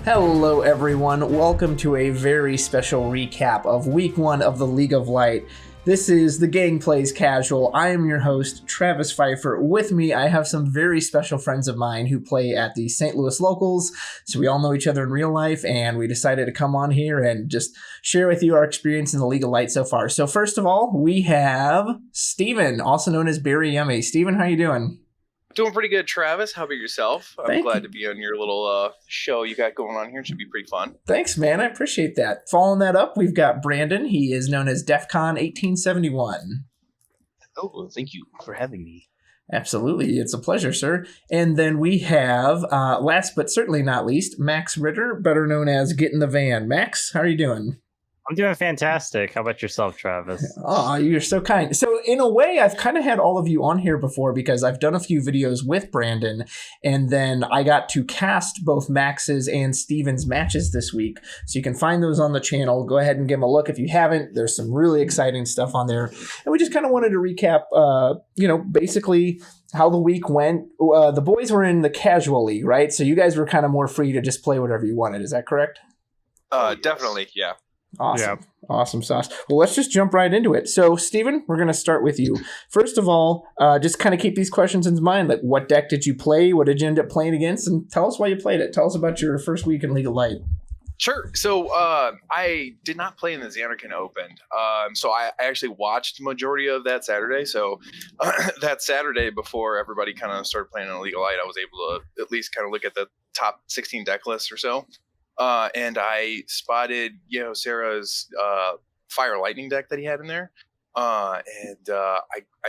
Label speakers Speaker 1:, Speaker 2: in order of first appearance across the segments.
Speaker 1: Hello everyone, welcome to a very special recap of week 1 of the League of Light. This is The Gang Plays Casual. I am your host, Travis Pfeiffer. With me, I have some very special friends of mine who play at the St. Louis Locals, so we all know each other in real life, and we decided to come on here and just share with you our experience in the League of Light so far. So first of all, we have Stephen, also known as Barry Yummy. Stephen, how you doing?
Speaker 2: Doing pretty good, Travis. How about yourself? I'm glad to be on your little show you got going on here. It should be pretty fun.
Speaker 1: Thanks, man. I appreciate that. Following that up, we've got Brandon. He is known as DEFCON 1871.
Speaker 3: Oh, thank you for having me.
Speaker 1: Absolutely. It's a pleasure, sir. And then we have, last but certainly not least, Max Ritter, better known as Get in the Van. Max, how are you doing?
Speaker 4: I'm doing fantastic. How about yourself, Travis?
Speaker 1: Oh, you're so kind. So in a way, I've kind of had all of you on here before because I've done a few videos with Brandon, and then I got to cast both Max's and Steven's matches this week. So you can find those on the channel. Go ahead and give them a look if you haven't. There's some really exciting stuff on there. And we just kind of wanted to recap, basically how the week went. The boys were in the casual league, right? So you guys were kind of more free to just play whatever you wanted. Is that correct?
Speaker 2: Definitely, yeah.
Speaker 1: Awesome. Yeah. Awesome sauce. Well, let's just jump right into it. So, Steven, we're going to start with you. First of all, just kind of keep these questions in mind. Like, what deck did you play? What did you end up playing against? And tell us why you played it. Tell us about your first week in League of Light.
Speaker 2: Sure. So I did not play in the Xanarkin Open. So I actually watched the majority of that Saturday. So that Saturday before everybody kind of started playing in League of Light, I was able to at least kind of look at the top 16 deck lists or so. And I spotted Sarah's Fire Lightning deck that he had in there. I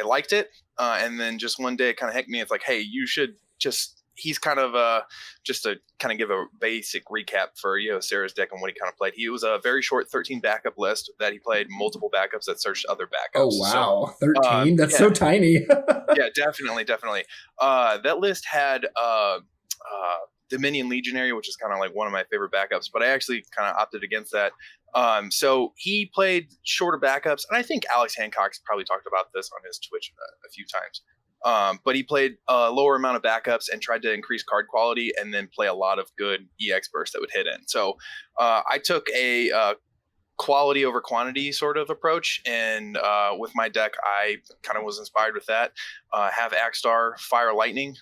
Speaker 2: liked it. And then just one day it kind of hit me. It's like, hey, you should he's kind of just to kind of give a basic recap for Sarah's deck and what he kind of played. He was a very short 13 backup list that he played multiple backups that searched other backups.
Speaker 1: Oh, wow. So, 13? That's so tiny.
Speaker 2: Yeah, definitely. That list had Dominion Legionary, which is kind of like one of my favorite backups, but I actually kind of opted against that. So he played shorter backups, and I think Alex Hancock's probably talked about this on his Twitch a few times. But he played a lower amount of backups and tried to increase card quality and then play a lot of good EX bursts that would hit in. So I took a quality over quantity sort of approach, and with my deck I kind of was inspired with that. Have Axstar, Fire Lightning,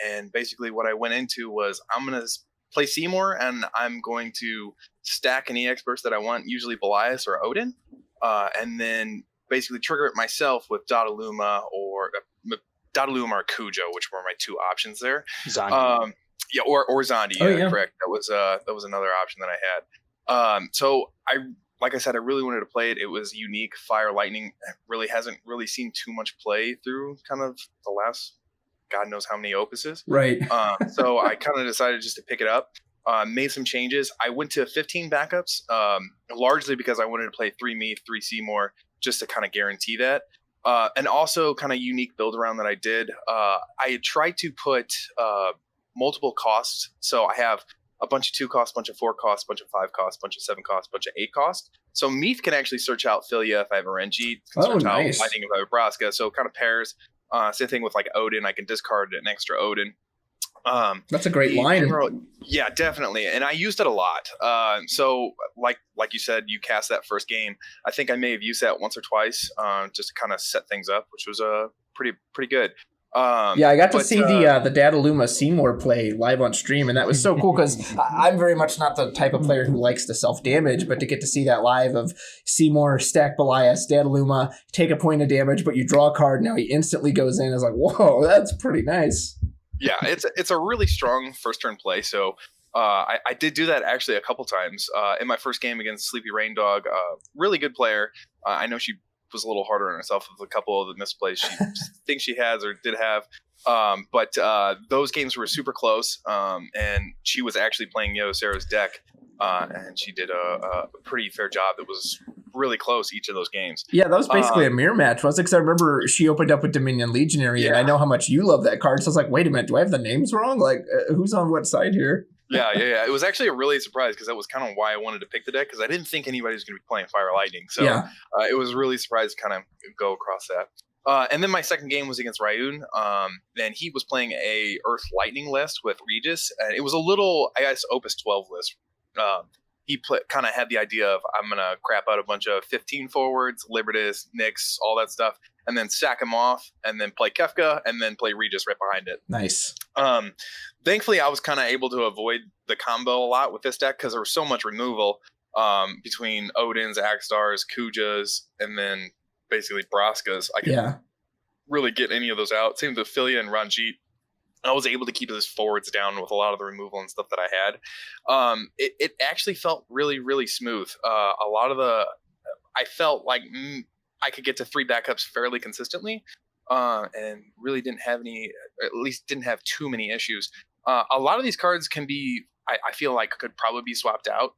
Speaker 2: and basically what I went into was I'm going to play Seymour and I'm going to stack an EX burst that I want, usually Belias or Odin, and then basically trigger it myself with Dodaluma or Cujo, which were my two options there.
Speaker 3: Zondi.
Speaker 2: Or Zondi.
Speaker 1: Oh, yeah.
Speaker 2: Correct. That was another option that I had. So like I said, I really wanted to play it. It was unique. Fire Lightning really hasn't really seen too much play through kind of the last God knows how many opuses.
Speaker 1: Right.
Speaker 2: So I kind of decided just to pick it up. Made some changes. I went to 15 backups, largely because I wanted to play 3 me, 3 Seymour, just to kind of guarantee that. And also kind of unique build around that I did. I had tried to put multiple costs. So I have a bunch of 2 costs, bunch of 4 costs, bunch of 5 costs, bunch of 7 costs, bunch of 8 costs. So Meath can actually search out Philia if I have a Renji. Search out Lightning if I have Braska. So kind of pairs. Same thing with like Odin. I can discard an extra Odin.
Speaker 1: That's a great line.
Speaker 2: Yeah, definitely. And I used it a lot. So like you said, you cast that first game. I think I may have used that once or twice just to kind of set things up, which was pretty good.
Speaker 1: I got to see the Dadaluma Seymour play live on stream, and that was so cool because I'm very much not the type of player who likes to self-damage, but to get to see that live of Seymour stack Belias, Dadaluma, take a point of damage, but you draw a card, now he instantly goes in. It's like, whoa, that's pretty nice.
Speaker 2: Yeah, it's a really strong first turn play. So I did do that actually a couple times in my first game against Sleepy Rain Dog. Really good player. I know she was a little harder on herself with a couple of the misplays she thinks she has or did have. But those games were super close. And she was actually playing Sarah's deck. And she did a pretty fair job. It was really close each of those games.
Speaker 1: Yeah, that was basically a mirror match, wasn't it? Because I remember she opened up with Dominion Legionary, and I know how much you love that card. So I was like, wait a minute, do I have the names wrong? Like, who's on what side here?
Speaker 2: Yeah. It was actually a really surprise because that was kind of why I wanted to pick the deck because I didn't think anybody was going to be playing Fire Lightning. So it was really surprised to kind of go across that. And then my second game was against Ryun. And he was playing a Earth Lightning list with Regis. And it was a little, I guess, Opus 12 list. He kind of had the idea of, I'm going to crap out a bunch of 15 forwards, Libertas, Nyx, all that stuff, and then sack him off, and then play Kefka, and then play Regis right behind it.
Speaker 1: Nice.
Speaker 2: Thankfully, I was kind of able to avoid the combo a lot with this deck because there was so much removal between Odins, Axstars, Kujas, and then basically Braskas. I could really get any of those out. Same with Philia and Ranjit. I was able to keep his forwards down with a lot of the removal and stuff that I had. It actually felt really, really smooth. A lot of I felt like I could get to 3 backups fairly consistently, and really didn't have at least didn't have too many issues. A lot of these cards can be, I feel like, could probably be swapped out.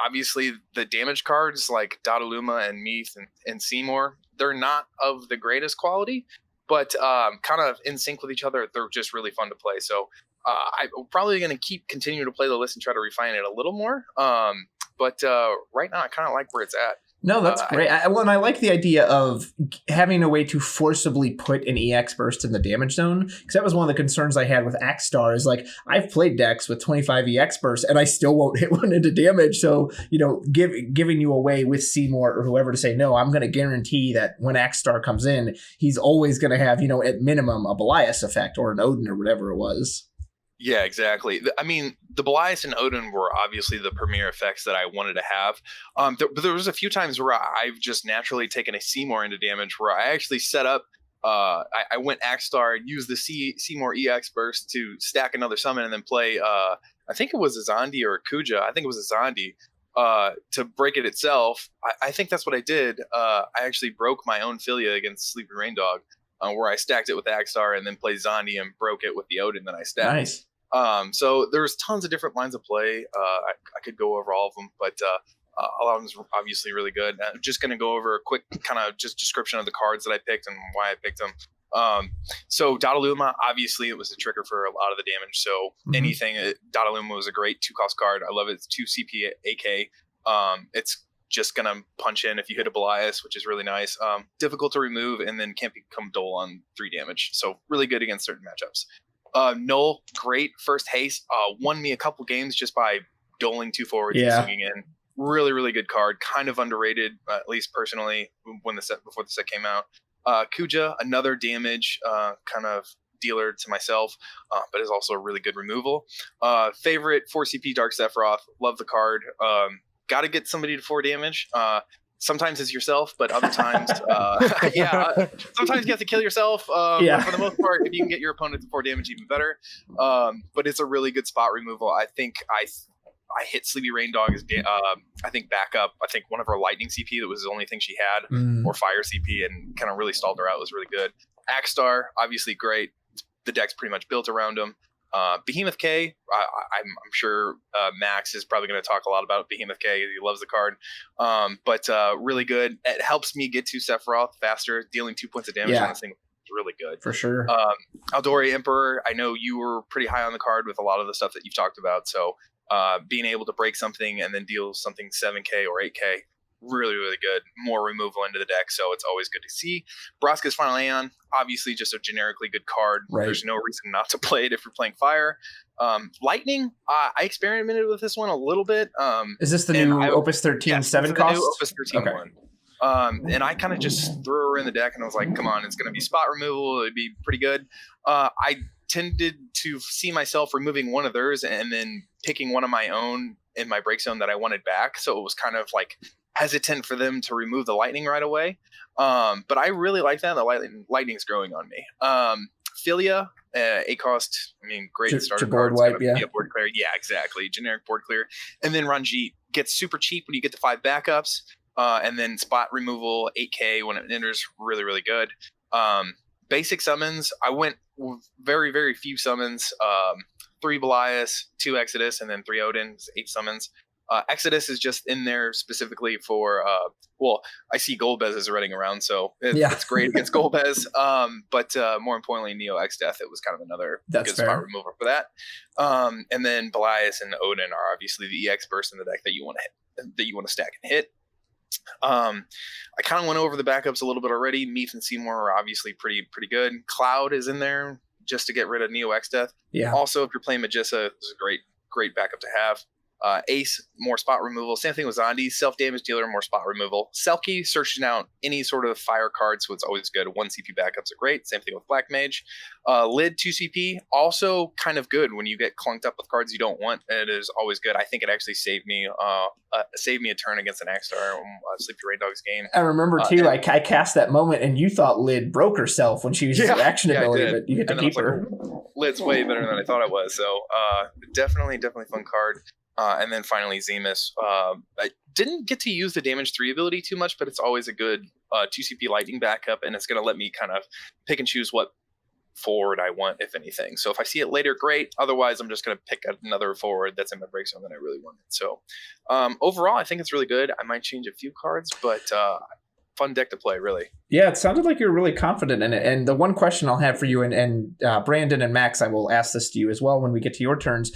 Speaker 2: Obviously, the damage cards like Dodaluma and Meath and Seymour, they're not of the greatest quality, but kind of in sync with each other. They're just really fun to play. So I'm probably going to continue to play the list and try to refine it a little more. But right now, I kind of like where it's at.
Speaker 1: No, that's great. I like the idea of having a way to forcibly put an EX burst in the damage zone, because that was one of the concerns I had with Axstar. Is like, I've played decks with 25 EX bursts and I still won't hit one into damage. So, giving you a way with Seymour or whoever to say, no, I'm going to guarantee that when Axstar comes in, he's always going to have, at minimum a Belias effect or an Odin or whatever it was.
Speaker 2: Yeah, exactly. I mean, the Belias and Odin were obviously the premier effects that I wanted to have. But there was a few times where I've just naturally taken a Seymour into damage, where I actually set up, I went Axstar, used the Seymour EX burst to stack another summon, and then play, I think it was a Zandi or a Kuja. I think it was a Zandi to break it itself. I think that's what I did. I actually broke my own Philia against Sleepy Rain Dog, where I stacked it with Axstar and then played Zandi and broke it with the Odin that I stacked.
Speaker 1: Nice.
Speaker 2: So there's tons of different lines of play. I could go over all of them, but a lot of them is obviously really good. I'm just going to go over a quick kind of just description of the cards that I picked and why I picked them. So Dodaluma, obviously it was a trigger for a lot of the damage. So anything, Dodaluma was a great 2-cost card. I love it. It's 2 CP AK. It's just going to punch in if you hit a Belias, which is really nice. Difficult to remove, and then can't become dull on 3 damage. So really good against certain matchups. Null, great first haste. Won me a couple games just by doling 2 forwards and swinging in. Really, really good card. Kind of underrated, at least personally, before the set came out. Kuja, another damage kind of dealer to myself, but is also a really good removal. Favorite 4 CP Dark Sephiroth. Love the card. Got to get somebody to 4 damage. Sometimes it's yourself, but other times, sometimes you have to kill yourself. But for the most part, if you can get your opponent to 4 damage, even better. But it's a really good spot removal. I think I hit Sleepy Rain Dog as I think backup. I think one of her Lightning CP, that was the only thing she had, or Fire CP, and kind of really stalled her out. It was really good. Axstar, obviously great. The deck's pretty much built around him. Behemoth K, I'm sure Max is probably going to talk a lot about Behemoth K. He loves the card, but really good. It helps me get to Sephiroth faster, dealing 2 points of damage on this thing. It's really good.
Speaker 1: For sure.
Speaker 2: Aldori Emperor, I know you were pretty high on the card with a lot of the stuff that you've talked about, so being able to break something and then deal something 7K or 8K, really, really good. More removal into the deck, so it's always good to see. Braska's Final Aeon, obviously just a generically good card.
Speaker 1: Right.
Speaker 2: There's no reason not to play it if you're playing Fire. Lightning, I experimented with this one a little bit.
Speaker 1: Is this the new Opus 13 7 cost?
Speaker 2: The new Opus 13 one. And I kind of just threw her in the deck, and I was like, come on, it's going to be spot removal. It'd be pretty good. I tended to see myself removing one of theirs and then picking one of my own in my break zone that I wanted back. So it was kind of like hesitant for them to remove the lightning right away. But I really like that. The lightning's growing on me. Philia, 8 cost. I mean, great starter
Speaker 1: board
Speaker 2: card.
Speaker 1: wipe,
Speaker 2: Board clear. Yeah, exactly. Generic board clear. And then Ranjit gets super cheap when you get to 5 backups. And then spot removal 8K when it enters. Really, really good. Basic summons. I went very, very few summons. 3 Belias, 2 Exodus, and then 3 Odin. 8 summons. Exodus is just in there specifically for, I see Golbez is running around, so it's great against Golbez. But more importantly, Neo X Death, it was kind of another good spot remover for that. And then Belias and Odin are obviously the EX burst in the deck that you want to hit, that you want to stack and hit. I kind of went over the backups a little bit already. Meath and Seymour are obviously pretty good. Cloud is in there just to get rid of Neo X Death.
Speaker 1: Yeah.
Speaker 2: Also, if you're playing Magissa, this is a great backup to have. Ace, more spot removal. Same thing with Zondi. Self-damage dealer, more spot removal. Selkie, searching out any sort of fire card, so it's always good. 1 CP backups are great. Same thing with Black Mage. Lid, 2 CP, also kind of good when you get clunked up with cards you don't want. It is always good. I think it actually saved me a turn against an Axstar Sleepy Rain Dog's game.
Speaker 1: I remember, too, I cast that moment, and you thought Lid broke herself when she used her action ability, but you get to keep her.
Speaker 2: Lid's way better than I thought it was, so definitely fun card. And then finally Zemus. I didn't get to use the damage 3 ability too much, but it's always a good 2 CP lightning backup, and it's going to let me kind of pick and choose what forward I want, if anything. So if I see it later, great. Otherwise, I'm just going to pick another forward that's in my break zone that I really wanted. So overall, I think it's really good. I might change a few cards, but fun deck to play, really.
Speaker 1: Yeah, it sounded like you're really confident in it. And the one question I'll have for you, and Brandon and Max, I will ask this to you as well when we get to your turns.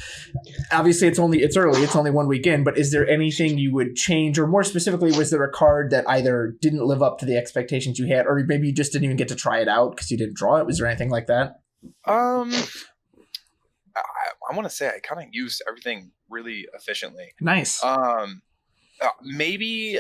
Speaker 1: Obviously, it's early. It's only 1 week in. But is there anything you would change, or more specifically, was there a card that either didn't live up to the expectations you had, or maybe you just didn't even get to try it out because you didn't draw it? Was there anything like that?
Speaker 2: I want to say I kind of used everything really efficiently.
Speaker 1: Nice.
Speaker 2: Maybe.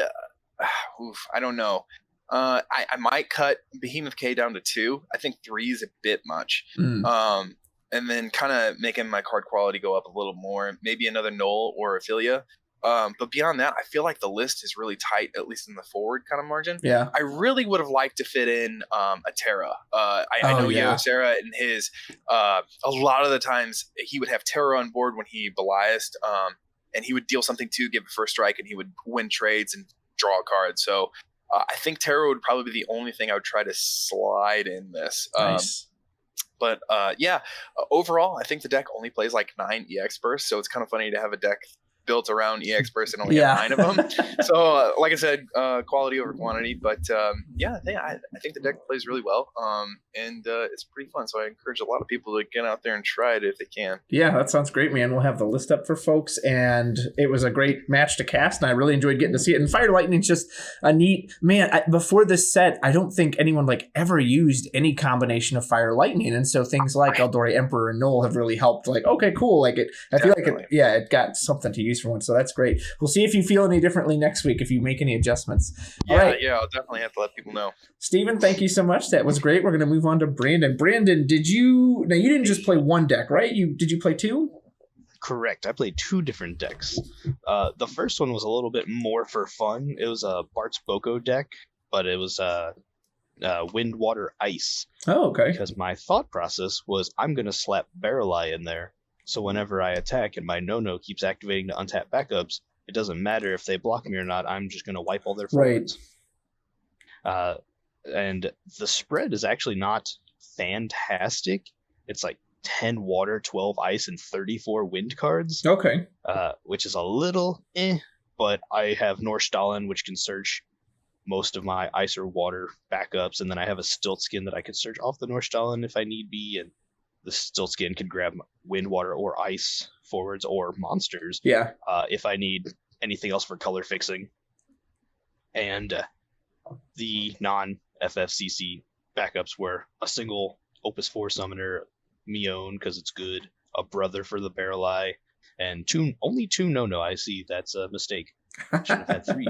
Speaker 2: I don't know. I might cut Behemoth K down to 2. I think 3 is a bit much. And then kind of making my card quality go up a little more. Maybe another Null or Ophelia. But beyond that, I feel like the list is really tight, at least in the forward kind of margin.
Speaker 1: Yeah.
Speaker 2: I really would have liked to fit in a Terra. I know Sarah and his. A lot of the times he would have Terra on board when he Beliased, and he would deal something to give a first strike, and he would win trades and draw a card. So I think Terra would probably be the only thing I would try to slide in this.
Speaker 1: Nice.
Speaker 2: But overall, I think the deck only plays like 9 EX bursts, so it's kind of funny to have a deck built around EX bursts and only have 9 of them. So like I said, quality over quantity. But I think the deck plays really well, and it's pretty fun. So I encourage a lot of people to get out there and try it if they can. Yeah,
Speaker 1: that sounds great, man. We'll have the list up for folks, and it was a great match to cast, and I really enjoyed getting to see it. And Fire Lightning's just a neat man. Before this set, I don't think anyone ever used any combination of Fire Lightning, and so things like Eldori Emperor and Null have really helped. Okay, cool. I feel like it got something to use for one, so that's great. We'll see if you feel any differently next week if you make any adjustments.
Speaker 2: All right. I'll definitely have to let people know.
Speaker 1: Stephen, thank you so much. That was great. We're going to move on to Brandon. Brandon, you didn't just play one deck, right? Did you play 2?
Speaker 3: Correct. I played 2 different decks. The first one was a little bit more for fun. It was a Bart's Boko deck, but it was Wind, Water, Ice.
Speaker 1: Oh, okay.
Speaker 3: Because my thought process was I'm going to slap Barrel Eye in there. So whenever I attack and my no-no keeps activating to untap backups, it doesn't matter if they block me or not. I'm just going to wipe all their forwards. Right. And the spread is actually not fantastic. It's like 10 water, 12 ice, and 34 wind cards.
Speaker 1: Okay.
Speaker 3: Which is a little but I have Norstalin, which can search most of my ice or water backups, and then I have a Stiltskin that I could search off the Norstalin if I need be, and the Stiltskin can grab wind, water, or ice forwards or monsters.
Speaker 1: Yeah.
Speaker 3: If I need anything else for color fixing. And the non-FFCC backups were a single Opus 4 summoner, Mion, because it's good, a brother for the Barrel Eye, and only 2 no-no. I see that's a mistake. Should have had 3.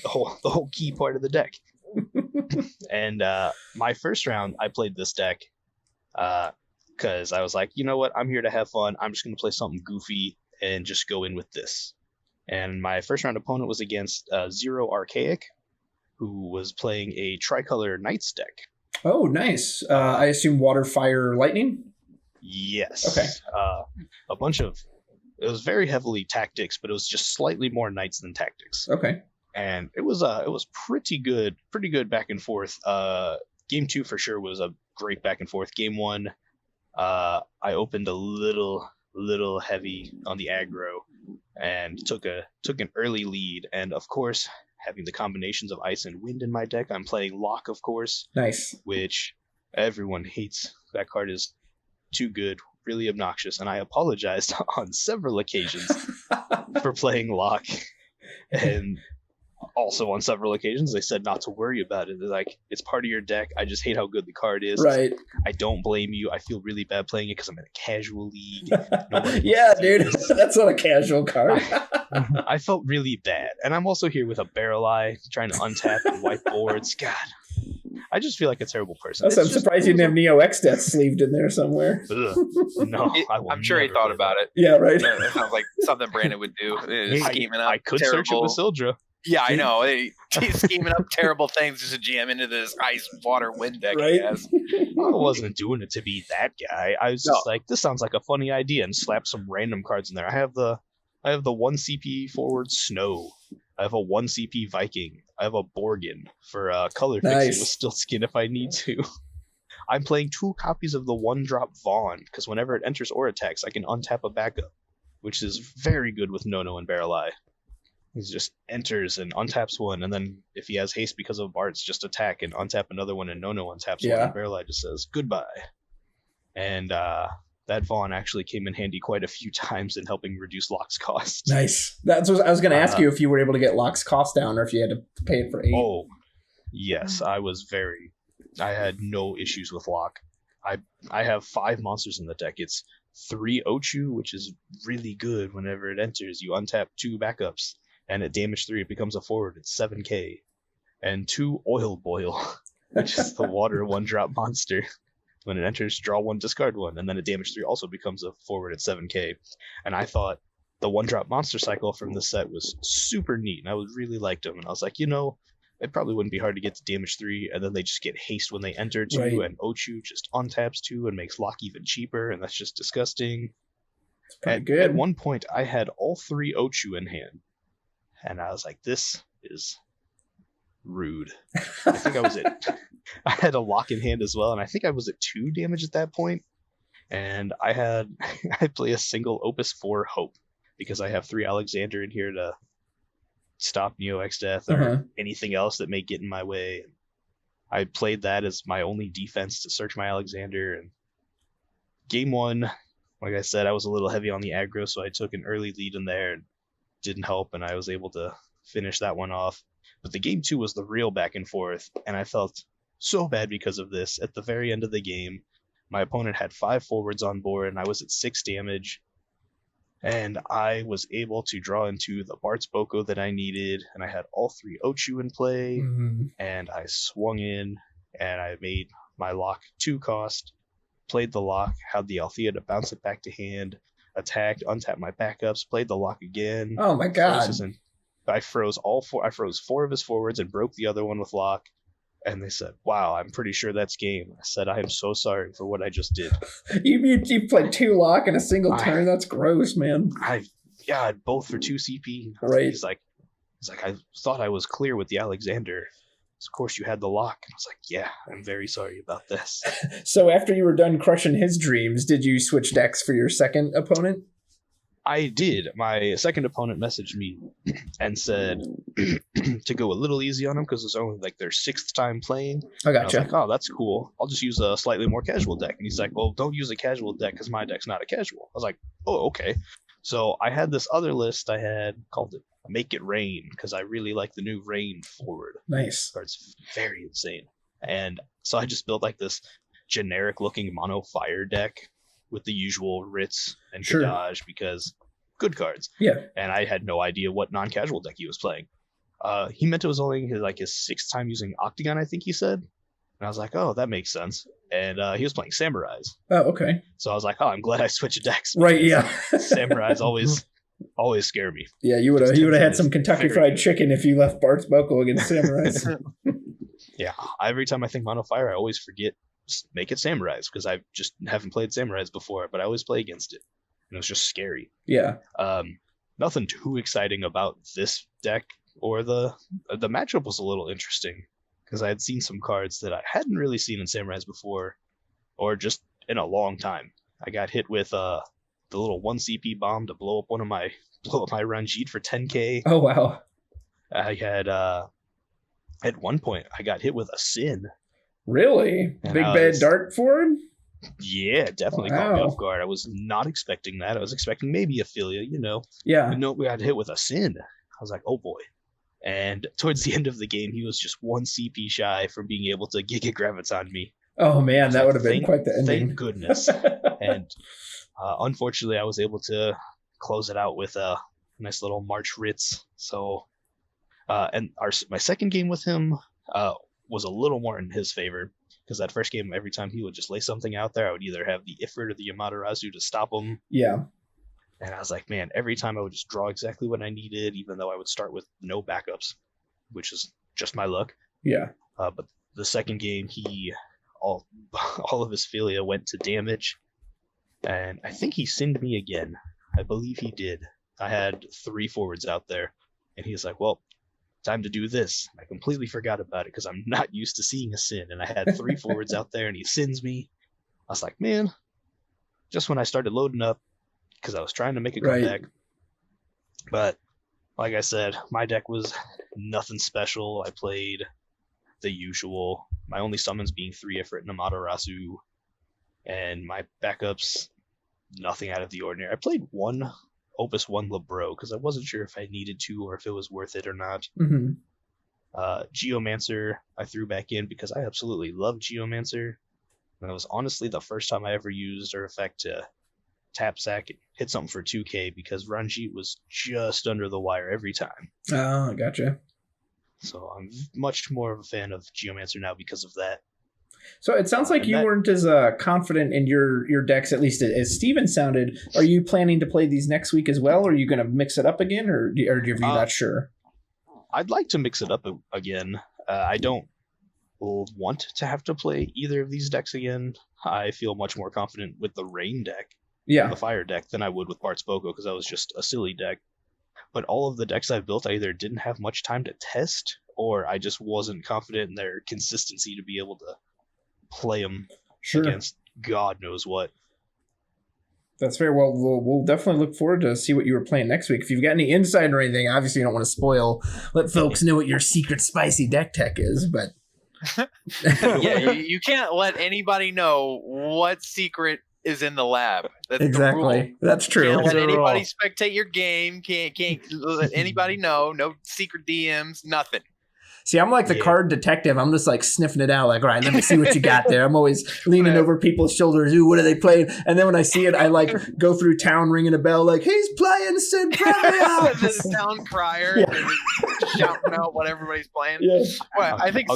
Speaker 3: The whole key part of the deck. And my first round, I played this deck because I was like, you know what? I'm here to have fun. I'm just going to play something goofy and just go in with this. And my first round opponent was against Zero Archaic, who was playing a tricolor Knights deck.
Speaker 1: Oh, nice. I assume Water, Fire, Lightning?
Speaker 3: Yes.
Speaker 1: Okay.
Speaker 3: A bunch of... It was very heavily tactics, but it was just slightly more Knights than tactics.
Speaker 1: Okay.
Speaker 3: And it was pretty good back and forth. Game 2 for sure was a great back and forth. Game 1, I opened a little heavy on the aggro and took an early lead. And of course, having the combinations of ice and wind in my deck, I'm playing Lock, of course.
Speaker 1: Nice.
Speaker 3: Which everyone hates. That card is too good, really obnoxious, and I apologized on several occasions for playing Lock. And Also, on several occasions, they said not to worry about it. They're like, it's part of your deck. I just hate how good the card is.
Speaker 1: Right.
Speaker 3: I don't blame you. I feel really bad playing it because I'm in a casual league.
Speaker 1: Yeah, dude. That's not a casual card.
Speaker 3: I felt really bad. And I'm also here with a Barrel Eye trying to untap and wipe boards. God. I just feel like a terrible person.
Speaker 1: I'm surprised you didn't have Neo X Death sleeved in there somewhere.
Speaker 3: No,
Speaker 2: I'm sure he thought about it.
Speaker 1: Yeah, right.
Speaker 2: It sounds like something Brandon would do. Scheming up
Speaker 3: I could search it with Sildra.
Speaker 2: Yeah, I know. He's scheming up terrible things just to jam into this ice water wind deck.
Speaker 1: Right?
Speaker 2: I guess.
Speaker 3: I wasn't doing it to be that guy. I was just like, this sounds like a funny idea, and slap some random cards in there. I have the 1 CP forward Snow. I have a 1 CP Viking. I have a Borgin for color fixing with still skin if I need to. I'm playing 2 copies of the 1-drop Vaughn, because whenever it enters or attacks, I can untap a backup, which is very good with Nono and Barrel Eye. He just enters and untaps one, and then if he has haste because of Bart's, just attack and untap another one, and Nono untaps one, and Barrel Eye just says goodbye. And that Vaughn actually came in handy quite a few times in helping reduce Locke's cost.
Speaker 1: Nice. That's what I was going to ask you, if you were able to get Locke's cost down or if you had to pay it for 8.
Speaker 3: Oh, yes. I had no issues with Locke. I have 5 monsters in the deck. It's 3 Ochu, which is really good. Whenever it enters, you untap 2 backups, and at damage 3, it becomes a forward. It's 7k. And 2 Oil Boil, which is the water 1-drop monster. When it enters, draw 1, discard 1, and then at damage 3 also becomes a forward at 7k. And I thought the 1-drop monster cycle from this set was super neat, and I really liked them. And I was like, it probably wouldn't be hard to get to damage 3, and then they just get haste when they enter 2, and Ochu just untaps 2 and makes Lock even cheaper, and that's just disgusting.
Speaker 1: It's pretty good.
Speaker 3: At one point, I had all 3 Ochu in hand, and I was like, this is rude. I think I was I had a Lock in hand as well, and I think I was at 2 damage at that point. And I play a single Opus 4 Hope, because I have 3 Alexander in here to stop Neo X Death or anything else that may get in my way. I played that as my only defense to search my Alexander. And game 1, like I said, I was a little heavy on the aggro, so I took an early lead in there and didn't help, and I was able to finish that one off. But the game 2 was the real back and forth, and I felt so bad because of this. At the very end of the game, my opponent had 5 forwards on board, and I was at 6 damage. And I was able to draw into the Bart's Boko that I needed, and I had all 3 Ochu in play, and I swung in, and I made my Lock 2 cost, played the Lock, had the Althea to bounce it back to hand, attacked, untapped my backups, played the Lock again.
Speaker 1: Oh my god.
Speaker 3: I froze 4 of his forwards and broke the other one with Lock. And they said, wow, I'm pretty sure that's game. I said, I am so sorry for what I just did.
Speaker 1: You played 2 Lock in a single turn? That's gross, man.
Speaker 3: I both for 2 CP.
Speaker 1: Right.
Speaker 3: He's like, I thought I was clear with the Alexander. Of course you had the Lock. And I was like, yeah, I'm very sorry about this.
Speaker 1: So after you were done crushing his dreams, did you switch decks for your second opponent?
Speaker 3: I did. My second opponent messaged me and said to go a little easy on him because it's only like their 6th time playing.
Speaker 1: I gotcha.
Speaker 3: I was like, oh, that's cool. I'll just use a slightly more casual deck. And he's like, well, don't use a casual deck because my deck's not a casual. I was like, oh, okay. So I had this other list I had called it Make It Rain because I really like the new Rain forward.
Speaker 1: Nice.
Speaker 3: It's very insane. And so I just built like this generic looking mono fire deck with the usual Ritz and Kadaj because good cards.
Speaker 1: Yeah.
Speaker 3: And I had no idea what non-casual deck he was playing. He meant it was only his 6th time using Octagon, I think he said. And I was like, oh, that makes sense. And he was playing Samurais.
Speaker 1: Oh, okay.
Speaker 3: So I was like, oh, I'm glad I switched decks.
Speaker 1: Right, yeah.
Speaker 3: Samurais always scare me.
Speaker 1: Yeah, you would have had some Kentucky Fried Chicken if you left Bart's Boko against Samurais.
Speaker 3: Yeah, every time I think Mono Fire, I always forget make it Samurais because I just haven't played Samurais before, but I always play against it. And it was just scary.
Speaker 1: Yeah.
Speaker 3: Nothing too exciting about this deck, or the matchup was a little interesting because I had seen some cards that I hadn't really seen in Samurais before, or just in a long time. I got hit with the little 1 CP bomb to blow up my Ranjit for 10k.
Speaker 1: Oh wow.
Speaker 3: I had at one point I got hit with a Sin.
Speaker 1: Really? Big bad dark forward?
Speaker 3: Yeah, definitely caught me off guard. I was not expecting that. I was expecting maybe Ophelia,
Speaker 1: Yeah.
Speaker 3: But no, we got hit with a Sin. I was like, oh boy. And towards the end of the game, he was just 1 CP shy from being able to Giga Graviton me.
Speaker 1: Oh man, that
Speaker 3: like,
Speaker 1: would have been quite the ending.
Speaker 3: Thank goodness. And unfortunately, I was able to close it out with a nice little March Ritz. So, and my second game with him was a little more in his favor, because that first game, every time he would just lay something out there, I would either have the Ifrit or the Amaterasu to stop him.
Speaker 1: Yeah.
Speaker 3: And I was like, man, every time I would just draw exactly what I needed, even though I would start with no backups, which is just my luck.
Speaker 1: Yeah.
Speaker 3: But the second game, all of his Philia went to damage, and I think he sinned me again. I believe he did. I had 3 forwards out there, and he was like, well, time to do this. I completely forgot about it because I'm not used to seeing a sin, and I had 3 forwards out there, and he sins me. I was like, man, just when I started loading up, because I was trying to make a comeback. But like I said, my deck was nothing special. I played the usual. My only summons being 3 Ifrit and Amaterasu, and my backups, nothing out of the ordinary. I played 1 Opus 1 Lebro because I wasn't sure if I needed to or if it was worth it or not.
Speaker 1: Mm-hmm.
Speaker 3: Geomancer I threw back in because I absolutely love Geomancer. And that was honestly the first time I ever used her effect to tap sack, hit something for 2k, because Ranjit was just under the wire every time.
Speaker 1: Oh, gotcha.
Speaker 3: So I'm much more of a fan of Geomancer now because of that.
Speaker 1: So it sounds like you weren't as confident in your decks, at least as Stephen sounded. Are you planning to play these next week as well, or are you going to mix it up again, or are you not sure?
Speaker 3: I'd like to mix it up again. I don't want to have to play either of these decks again. I feel much more confident with the Rain deck, the Fire deck, than I would with Bart's Boko, because that was just a silly deck. But all of the decks I've built, I either didn't have much time to test, or I just wasn't confident in their consistency to be able to play them against God knows what.
Speaker 1: That's fair. Well, we'll definitely look forward to see what you were playing next week. If you've got any insight or anything, obviously you don't want to spoil. Let folks know what your secret spicy deck tech is, but...
Speaker 2: Yeah, you can't let anybody know what secret is in the lab. That's
Speaker 1: exactly.
Speaker 2: The rule.
Speaker 1: That's true.
Speaker 2: Can't let anybody spectate your game. Can't let anybody know. No secret DMs. Nothing.
Speaker 1: See, I'm like the card detective. I'm just like sniffing it out, like, all right, let me see what you got there. I'm always leaning over people's shoulders. Ooh, what are they playing? And then when I see it, I like go through town ringing a bell, like, he's playing Sid Premier.
Speaker 2: The town crier, shouting out what everybody's playing.
Speaker 1: Yeah.
Speaker 2: Well, I think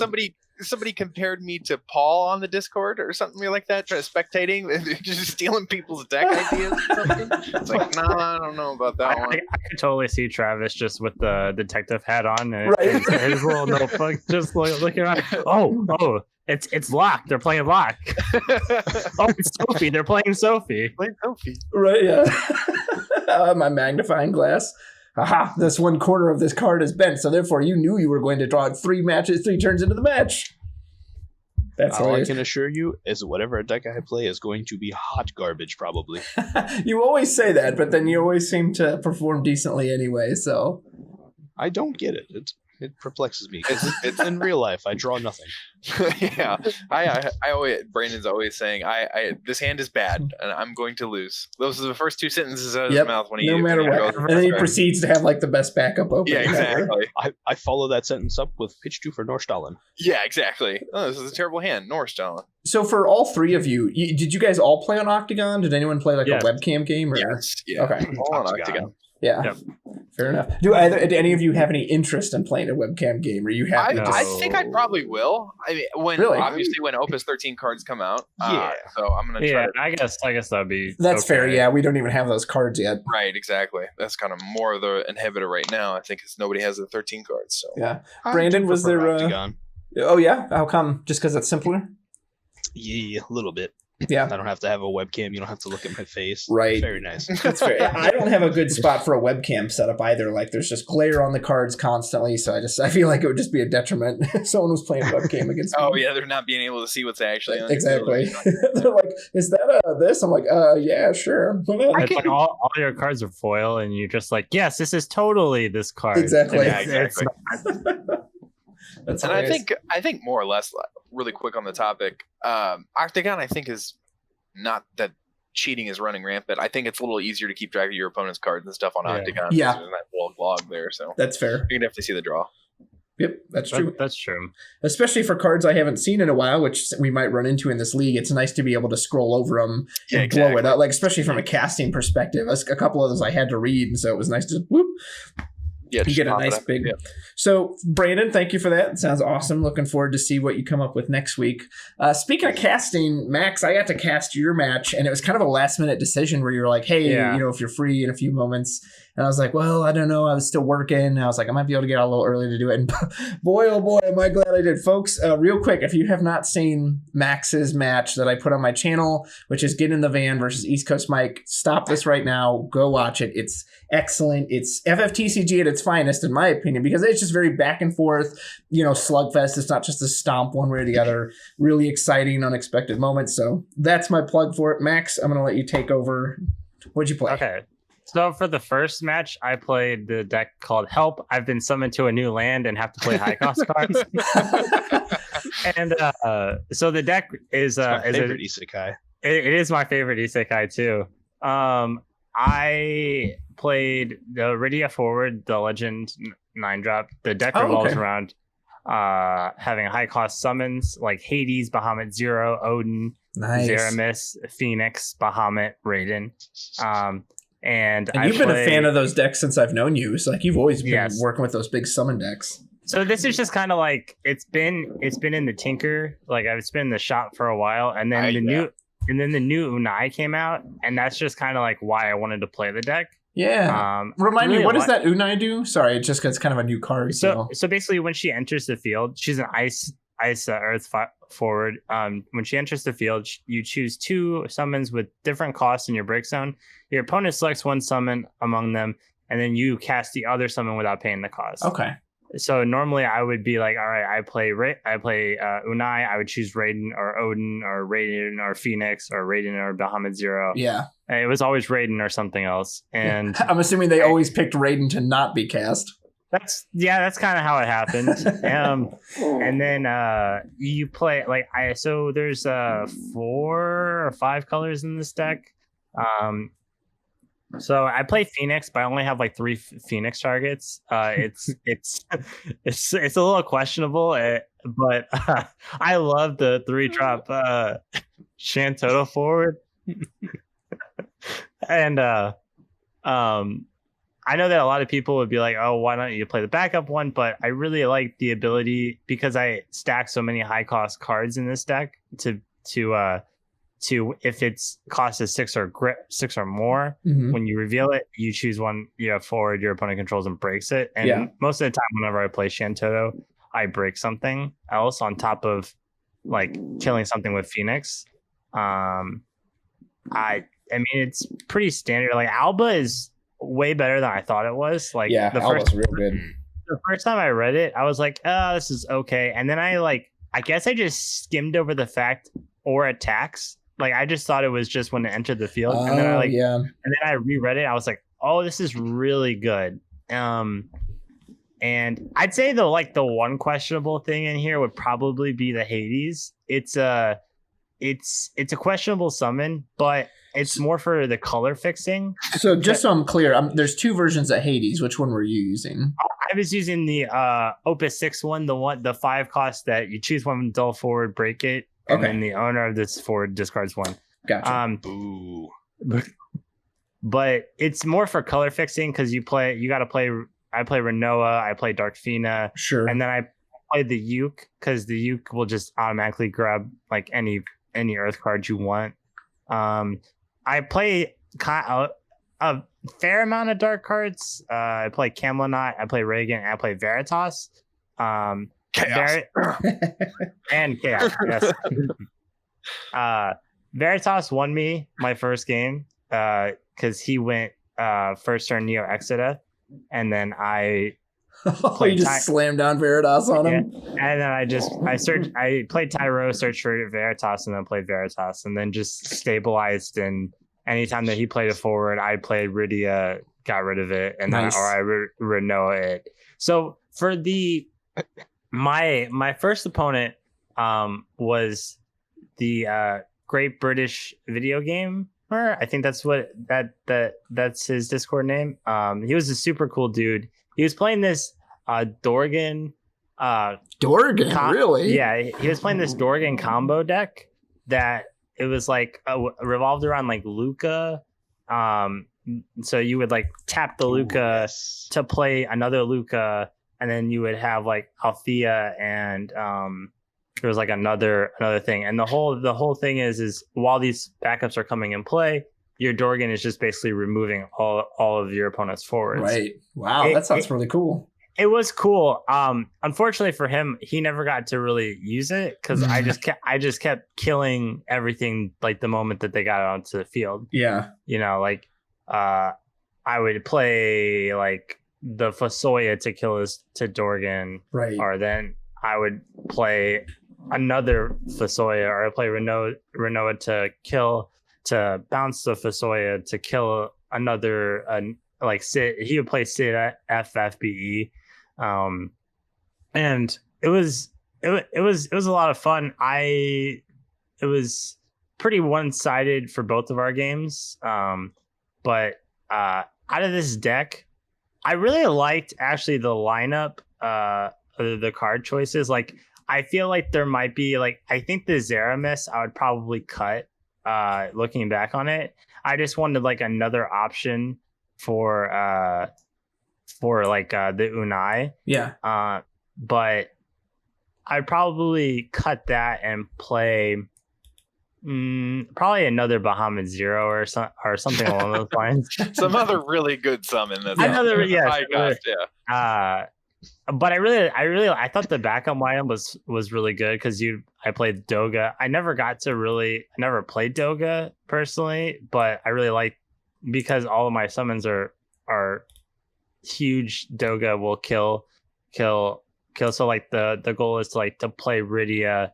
Speaker 2: somebody compared me to Paul on the Discord or something like that, trying to spectating, just stealing people's deck ideas or something. It's like, no, I don't know about that one.
Speaker 4: I could totally see Travis just with the detective hat on and his little notebook, just looking around. Oh, it's locked. They're playing lock. Oh, it's Sophie. They're playing Sophie.
Speaker 1: Right, yeah. My magnifying glass. Aha, this one corner of this card is bent, so therefore you knew you were going to draw 3 turns into the match. That's
Speaker 3: all hilarious. I can assure you is whatever deck I play is going to be hot garbage, probably.
Speaker 1: You always say that, but then you always seem to perform decently anyway, so...
Speaker 3: I don't get it. It perplexes me. It's in real life. I draw nothing.
Speaker 2: Yeah, I always, Brandon's always saying, this hand is bad and I'm going to lose. Those are the first 2 sentences out of his mouth when he
Speaker 1: what. And then he proceeds to have like the best backup opening.
Speaker 2: Yeah, exactly.
Speaker 3: I follow that sentence up with pitch 2 for Norstalen.
Speaker 2: Yeah, exactly. Oh, this is a terrible hand, Norstalen.
Speaker 1: So for all 3 of you, did you guys all play on Octagon? Did anyone play like a webcam game? Or?
Speaker 2: Yes. Yeah.
Speaker 1: Okay.
Speaker 2: All on Octagon.
Speaker 1: Yeah, yep. Fair enough. Do any of you have any interest in playing a webcam game? Are you happy?
Speaker 2: I think I probably will. I mean, when Opus 13 cards come out. So I'm gonna try.
Speaker 4: I guess that'd be.
Speaker 1: That's fair. Yeah, we don't even have those cards yet.
Speaker 2: Right. Exactly. That's kind of more of the inhibitor right now. I think because nobody has the 13 cards. So
Speaker 1: yeah. Brandon, was there?
Speaker 3: Octagon.
Speaker 1: Oh yeah. How come? Just because it's simpler?
Speaker 3: Yeah, a little bit.
Speaker 1: Yeah.
Speaker 3: I don't have to have a webcam. You don't have to look at my face.
Speaker 1: Right.
Speaker 3: Very nice.
Speaker 1: That's fair. Yeah, I don't have a good spot for a webcam setup either. Like there's just glare on the cards constantly. So I feel like it would just be a detriment if someone was playing webcam against me.
Speaker 2: Oh yeah, they're not being able to see what's actually on
Speaker 1: exactly. They're like, is that this? I'm like, yeah, sure.
Speaker 4: It's like all your cards are foil and you're just like, yes, this is totally this card.
Speaker 1: Exactly.
Speaker 2: Yeah, exactly.
Speaker 1: That's
Speaker 2: and I think more or less, really quick on the topic, Octagon I think is not that cheating is running rampant, I think it's a little easier to keep track of your opponent's cards and stuff on
Speaker 4: Yeah.
Speaker 2: Octagon.
Speaker 1: Yeah.
Speaker 2: There's that bulk log there, so
Speaker 1: That's fair.
Speaker 2: you can definitely see the draw.
Speaker 1: Yep, that's true.
Speaker 4: That's true.
Speaker 1: Especially for cards I haven't seen in a while, which we might run into in this league. It's nice to be able to scroll over them and blow it out, like especially from a casting perspective. A couple of those I had to read, and so it was nice to whoop.
Speaker 2: Yeah,
Speaker 1: You get a nice big. Yeah. So, Brandon, thank you for that. It sounds awesome. Looking forward to see what you come up with next week. Speaking of casting, Max, I got to cast your match, and it was kind of a last minute decision where you were like, "Hey, if you're free in a few moments," and I was like, "Well, I don't know. I was still working." And I was like, "I might be able to get out a little early to do it." And boy, oh boy, am I glad I did, folks. Real quick, if you have not seen Max's match that I put on my channel, which is Get in the Van versus East Coast Mike, stop this right now. Go watch it. It's excellent. It's FFTCG at its finest, in my opinion, because it's just very back and forth, slugfest. It's not just a stomp one way or the other. Really exciting, unexpected moments. So that's my plug for it. Max, I'm going to let you take over. What'd you play?
Speaker 4: Okay. So for the first match, I played the deck called Help. I've been summoned to a new land and have to play high cost cards. And so the deck is
Speaker 3: my favorite isekai.
Speaker 4: It is my favorite isekai too. I played the Rydia Forward, the Legend 9-drop. The deck revolves around having high cost summons like Hades, Bahamut Zero, Odin, Zeramis, Phoenix, Bahamut, Raiden. And
Speaker 1: you've been a fan of those decks since I've known you. So you've always been working with those big summon decks.
Speaker 4: So this is just kind of like it's been in the tinker, like it's been in the shop for a while, and then the new Unai came out, and that's just kind of like why I wanted to play the deck.
Speaker 1: Yeah. Remind me, what does that Unai do? Sorry, it's just 'cause it's kind of a new card.
Speaker 4: So basically, when she enters the field, she's an ice earth forward. When she enters the field, you choose 2 summons with different costs in your break zone. Your opponent selects 1 summon among them, and then you cast the other summon without paying the cost.
Speaker 1: Okay.
Speaker 4: So normally I would be like, all right, I play Unai. I would choose Raiden or Odin or Raiden or Phoenix or Raiden or Bahamut Zero.
Speaker 1: Yeah.
Speaker 4: And it was always Raiden or something else. And
Speaker 1: I'm assuming they always picked Raiden to not be cast.
Speaker 4: That's kind of how it happened. And then you play so there's 4 or 5 colors in this deck. So I play Phoenix, but I only have 3 Phoenix targets. It's a little questionable, but I love the 3-drop Shantoto forward. And I know that a lot of people would be like, "Oh, why don't you play the backup one?" But I really like the ability, because I stack so many high cost cards in this deck to if it's cost is 6 or more, when you reveal it, you choose one you have forward, your opponent controls and breaks it. And most of the time, whenever I play Shantoto, I break something else on top of killing something with Phoenix. I mean, it's pretty standard. Alba is way better than I thought it was.
Speaker 1: Alba's real good.
Speaker 4: The first time I read it, I was like, "Oh, this is okay." And then I guess I just skimmed over the fact or attacks. I just thought it was just when it entered the field. And then and then I reread it. I was like, "Oh, this is really good." And I'd say the one questionable thing in here would probably be the Hades. It's a questionable summon, but it's more for the color fixing. So
Speaker 1: just so I'm clear, there's 2 versions of Hades. Which one were you using?
Speaker 4: I was using the Opus 6 one, the 5 cost that you choose one dull forward, break it, and then the owner of this forward discards 1.
Speaker 1: Gotcha.
Speaker 4: But it's more for color fixing, because I play Renoa, I play Dark Fina,
Speaker 1: sure,
Speaker 4: and then I play the Uke, because the Uke will just automatically grab any Earth card you want. I play a fair amount of dark cards. I play Camelot, I play Reagan, and I play Veritas.
Speaker 2: Chaos.
Speaker 4: And Chaos, yes. Veritas won me my first game because he went first turn Neo Exodus, and then I
Speaker 1: you just slammed down Veritas on him.
Speaker 4: And then I played Tyro, searched for Veritas, and then played Veritas, and then just stabilized. And anytime that he played a forward, I played Rydia, got rid of it, and then I Renoa it. So for my first opponent was the Great British Video Game. I think that's what that's his Discord name. He was a super cool dude. He was playing this Dorgan.
Speaker 1: Dorgan, really?
Speaker 4: Yeah, he was playing this Dorgan combo deck that it was like revolved around like Luca. So you would like tap the Luca to play another Luca, and then you would have like Althea and there was like another thing. And the whole thing is while these backups are coming in play, your Dorgan is just basically removing all of your opponent's forwards.
Speaker 1: Right. Wow, that sounds really cool.
Speaker 4: It was cool. Unfortunately for him, he never got to really use it because I just kept killing everything like the moment that they got onto the field.
Speaker 1: Yeah.
Speaker 4: You know, like I would play like the Fasoya to kill to Dorgan.
Speaker 1: Right.
Speaker 4: Or then I would play another Fasoya, or I play Renoa to bounce the Fasoya to kill another like Sid. He would play Sid at FFBE. And it was a lot of fun. It was pretty one-sided for both of our games. But out of this deck, I really liked actually the lineup, the card choices. Like, I feel like there might be like, I think the Zeramis I would probably cut, looking back on it. I just wanted like another option for like the Unai.
Speaker 1: Yeah.
Speaker 4: But I'd probably cut that and play probably another Bahamut Zero or something along those lines.
Speaker 2: Some other really good summon that's
Speaker 4: another
Speaker 2: high cost, yeah.
Speaker 4: But I thought the backup lineup was really good because I played Doga. I never played Doga personally, but I really like, because all of my summons are huge. Doga will kill. So like the goal is to play Rydia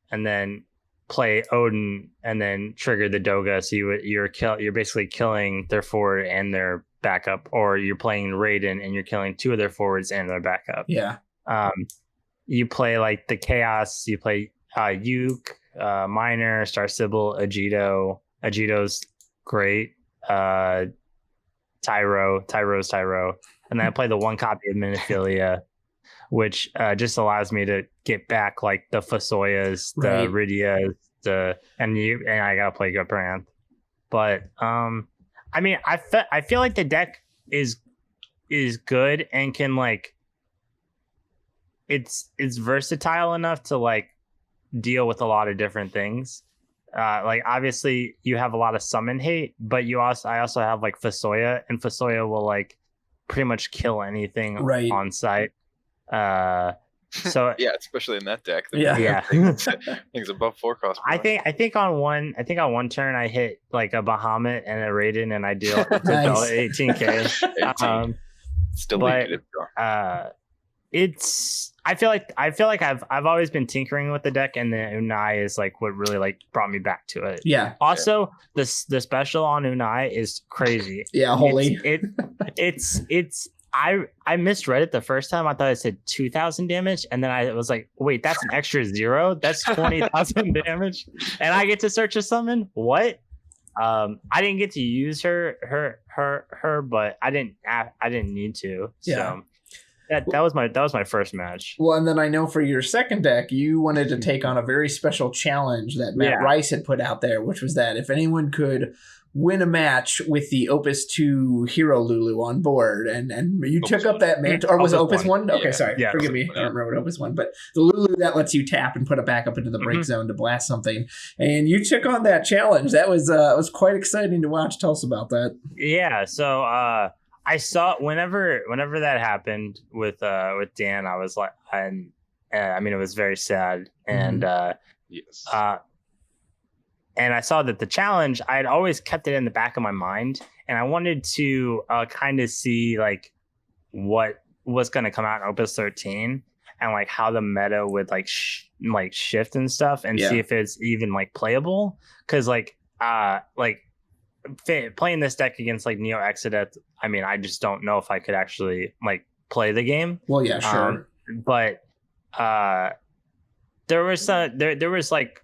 Speaker 4: and then play Odin and then trigger the Doga. So you're basically killing their forward and their backup, or you're playing Raiden and you're killing two of their forwards and their backup.
Speaker 1: Yeah.
Speaker 4: You play like the Chaos. You play Yuke, Miner, Star Sybil, Agito. Agito's great. Tyro's Tyro. And then I play the one copy of Minophilia, which just allows me to get back like the Fasoyas, the Rydias, and I gotta play Gabranth. But I mean, I feel like the deck is good and can like it's versatile enough to like deal with a lot of different things. Like obviously you have a lot of summon hate, but I also have like Fasoya, and Fasoya will like pretty much kill anything on site. So
Speaker 2: yeah, especially in that deck.
Speaker 4: Yeah.
Speaker 2: Things above 4 cost.
Speaker 4: I think on one turn I hit like a Bahamut and a Raiden, and I deal
Speaker 1: Nice.
Speaker 4: 18k.
Speaker 2: Still
Speaker 4: but,
Speaker 2: negative.
Speaker 4: I feel like I've always been tinkering with the deck, and the Unai is like what really like brought me back to it.
Speaker 1: Yeah.
Speaker 4: Also, the special on Unai is crazy.
Speaker 1: Yeah, holy.
Speaker 4: It's I misread it the first time. I thought it said 2,000 damage, and then I was like, wait, that's an extra 0. That's 20,000 damage, and I get to search a summon. What? I didn't get to use her, but I didn't need to.
Speaker 1: Yeah.
Speaker 4: So that was my first match.
Speaker 1: Well, and then I know for your second deck, you wanted to take on a very special challenge that Matt Rice had put out there, which was that if anyone could win a match with the Opus 2 Hero Lulu on board, and you took up that mantle, or was it Opus 1? Okay,
Speaker 2: Yeah.
Speaker 1: sorry,
Speaker 4: Yeah,
Speaker 1: forgive me, I don't remember what Opus 1, but the Lulu that lets you tap and put it back up into the break zone to blast something, and you took on that challenge. That was quite exciting to watch. Tell us about that.
Speaker 4: Yeah, so I saw whenever that happened with Dan, I was like, I mean, it was very sad, and
Speaker 2: Yes.
Speaker 4: and I saw that the challenge, I had always kept it in the back of my mind, and I wanted to kind of see like what was going to come out in Opus 13 and like how the meta would like shift and stuff, and see if it's even like playable, because like playing this deck against like Neo Exodus, I mean, I just don't know if I could actually like play the game.
Speaker 1: Well, yeah, sure.
Speaker 4: But there was like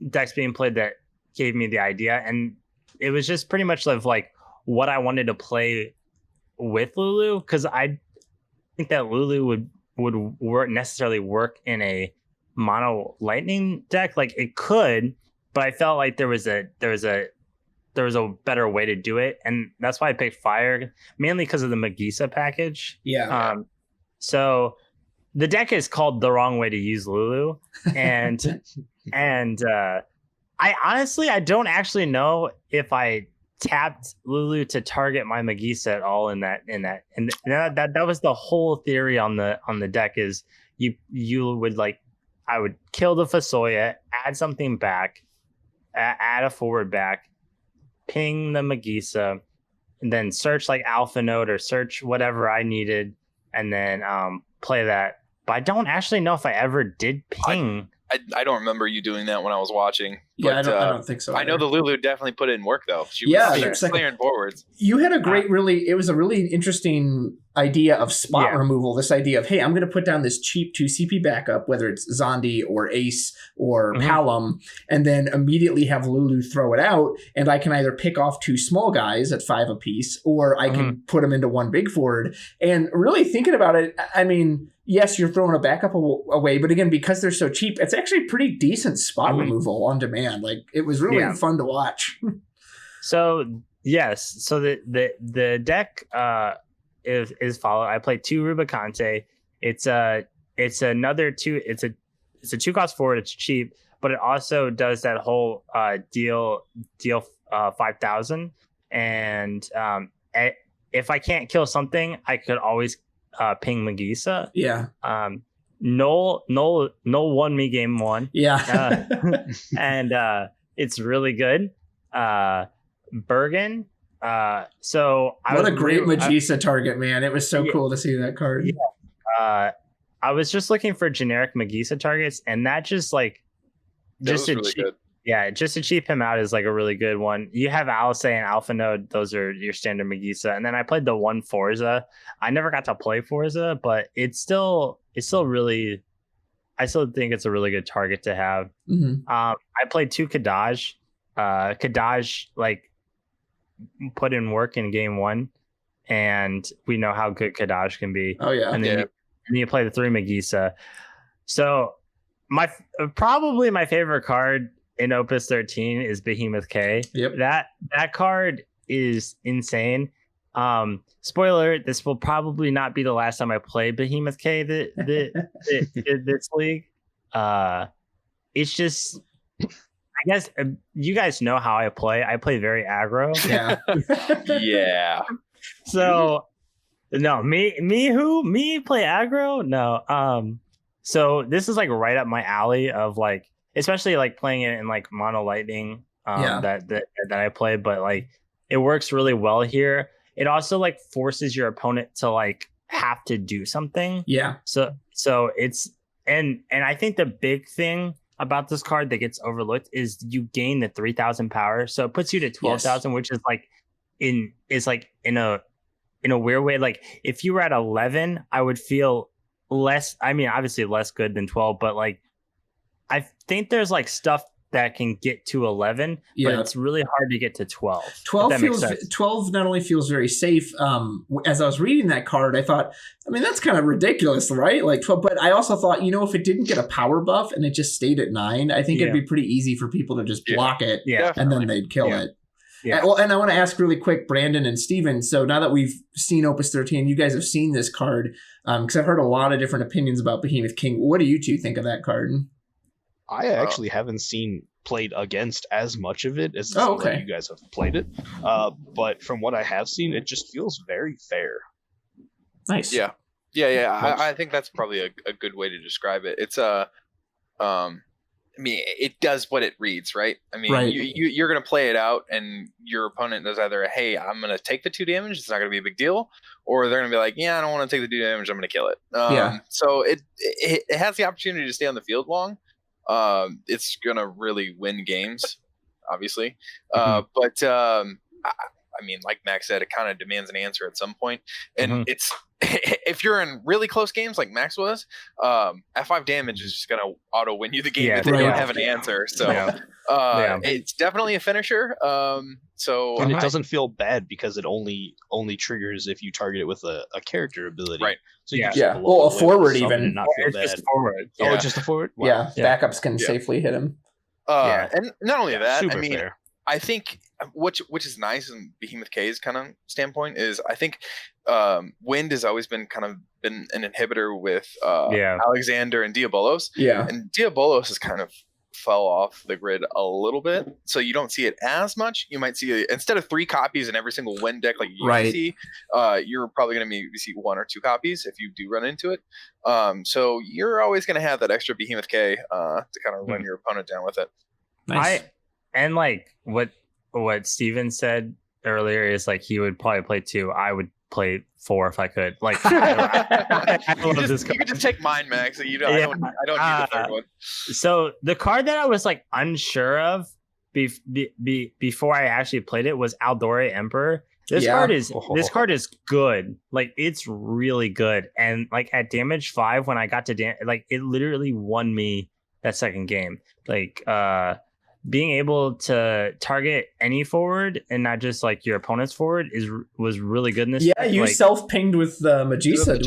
Speaker 4: decks being played that gave me the idea, and was just pretty much of like what I wanted to play with Lulu, because I think that Lulu would necessarily work in a mono lightning deck. Like it could, but I felt like there was a better way to do it, and that's why I picked fire, mainly because of the Magisa package. So the deck is called The Wrong Way to Use Lulu, and I honestly don't actually know if I tapped Lulu to target my Magisa at all in that that was the whole theory on the deck. Is you would like, I would kill the Fasoya, add something back, add a forward back, ping the Magisa, and then search like Alpha Node or search whatever I needed, and then play that. But I don't actually know if I ever did ping.
Speaker 2: I don't remember you doing that when I was watching.
Speaker 1: Yeah,
Speaker 2: but,
Speaker 1: I don't think so.
Speaker 2: I know the Lulu definitely put in work though. She was clearing forwards.
Speaker 1: You had a great, it was a really interesting idea of spot removal. This idea of, hey, I'm going to put down this cheap 2 CP backup, whether it's Zondi or Ace or Palom, and then immediately have Lulu throw it out, and I can either pick off 2 small guys at 5 apiece, or I can put them into 1 big forward. And really thinking about it, I mean, yes, you're throwing a backup away, but again, because they're so cheap, it's actually pretty decent spot removal on demand. Like, it was really fun to watch.
Speaker 4: So yes, so the deck is follow. I play 2 Rubicante. It's another 2. It's a 2 cost forward. It's cheap, but it also does that whole deal 5,000. And if I can't kill something, I could always ping Magisa.
Speaker 1: Yeah.
Speaker 4: Null won me game 1.
Speaker 1: Yeah.
Speaker 4: And it's really good. Bergen. So
Speaker 1: what a great Magisa target, man. It was so cool to see that card.
Speaker 4: Yeah. I was just looking for generic Magisa targets, and that just like just to really good. Yeah, just to cheap him out is like a really good one. You have Alice and Alpha Node; those are your standard Magisa. And then I played the 1 Forza. I never got to play Forza, but it's still really. I still think it's a really good target to have. I played 2 Kadaj. Kadaj like put in work in game 1, and we know how good Kadaj can be.
Speaker 1: Oh yeah,
Speaker 4: and then you play the 3 Magisa. So probably my favorite card in Opus 13 is Behemoth K.
Speaker 1: Yep.
Speaker 4: That card is insane. Spoiler, this will probably not be the last time I play Behemoth K this league. It's just, I guess you guys know how I play. I play very aggro.
Speaker 1: Yeah.
Speaker 2: Yeah.
Speaker 4: So no, me play aggro? No. So this is like right up my alley of like, especially like playing it in like mono lightning that I play, but like it works really well here. It also like forces your opponent to like have to do something.
Speaker 1: Yeah.
Speaker 4: So it's and I think the big thing about this card that gets overlooked is you gain the 3,000 power. So it puts you to 12,000, which is like in a weird way. Like if you were at 11, I would feel less. I mean, obviously less good than 12, but like I think there's like stuff that can get to 11, but it's really hard to get to 12.
Speaker 1: 12 not only feels very safe. As I was reading that card, I thought, I mean, that's kind of ridiculous, right? Like 12, but I also thought, if it didn't get a power buff and it just stayed at 9, I think it'd be pretty easy for people to just block it, and then they'd kill it. Yeah. And I want to ask really quick, Brandon and Stephen. So now that we've seen Opus 13, you guys have seen this card, because I've heard a lot of different opinions about Behemoth King. What do you two think of that card?
Speaker 3: I actually haven't seen played against as much of it as you guys have played it. But from what I have seen, it just feels very fair.
Speaker 1: Nice.
Speaker 2: Yeah. I think that's probably a good way to describe it. It's I mean, it does what it reads, right? I mean, you're going to play it out, and your opponent does either, hey, I'm going to take the 2 damage, it's not going to be a big deal, or they're going to be like, yeah, I don't want to take the 2 damage, I'm going to kill it. So it has the opportunity to stay on the field long. It's going to really win games, obviously. But I mean, like Max said, it kind of demands an answer at some point. And
Speaker 4: Mhm.
Speaker 2: it's if you're in really close games like Max was, F5 damage is just gonna auto win you the game if they
Speaker 1: right.
Speaker 2: don't have an answer. So it's definitely a finisher. So
Speaker 3: And it doesn't feel bad because it only triggers if you target it with a character ability.
Speaker 2: Right.
Speaker 3: So you
Speaker 4: Yeah.
Speaker 3: can just
Speaker 1: Yeah.
Speaker 3: blow
Speaker 1: Well, a
Speaker 3: away with
Speaker 1: forward
Speaker 3: summon
Speaker 1: even.
Speaker 3: and not feel
Speaker 4: It's
Speaker 3: bad.
Speaker 4: just forward.
Speaker 3: Oh, just a forward? Wow.
Speaker 1: Yeah,
Speaker 4: Yeah.
Speaker 1: backups can
Speaker 2: Yeah.
Speaker 1: safely hit him.
Speaker 2: And not only that,
Speaker 3: Super
Speaker 2: I mean,
Speaker 3: fair.
Speaker 2: I think which is nice in Behemoth K's kind of standpoint is I think wind has always been an inhibitor with Alexander and Diabolos.
Speaker 1: Yeah.
Speaker 2: And Diabolos has kind of fell off the grid a little bit, so you don't see it as much. You might see instead of 3 copies in every single wind deck like you
Speaker 1: Right.
Speaker 2: see, you're probably going to maybe see 1 or 2 copies if you do run into it. So you're always going to have that extra Behemoth K to kind of run your opponent down with it.
Speaker 1: Nice.
Speaker 4: And like what Steven said earlier is like he would probably play 2. I would play 4 if I could. Like I love this
Speaker 2: You
Speaker 4: card.
Speaker 2: can just take mine, Max. I don't need the third one.
Speaker 4: So the card that I was like unsure of before I actually played it was Aldore Emperor. This card is good. Like it's really good. And like at damage 5 when I got to like it literally won me that second game. Like being able to target any forward and not just like your opponent's forward was really good in this.
Speaker 1: Yeah, you
Speaker 4: like,
Speaker 1: self-pinged with Magisa.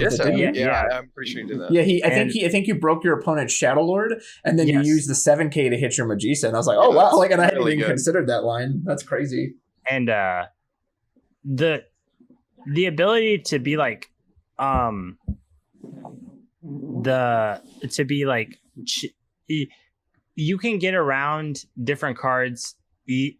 Speaker 2: Yeah, I'm pretty sure you did that.
Speaker 1: Yeah, I think you broke your opponent's Shadow Lord, and then you used the 7K to hit your Magisa, and I was like, oh wow, like, and I hadn't even considered that line. That's crazy. And
Speaker 4: the ability to be like you can get around different cards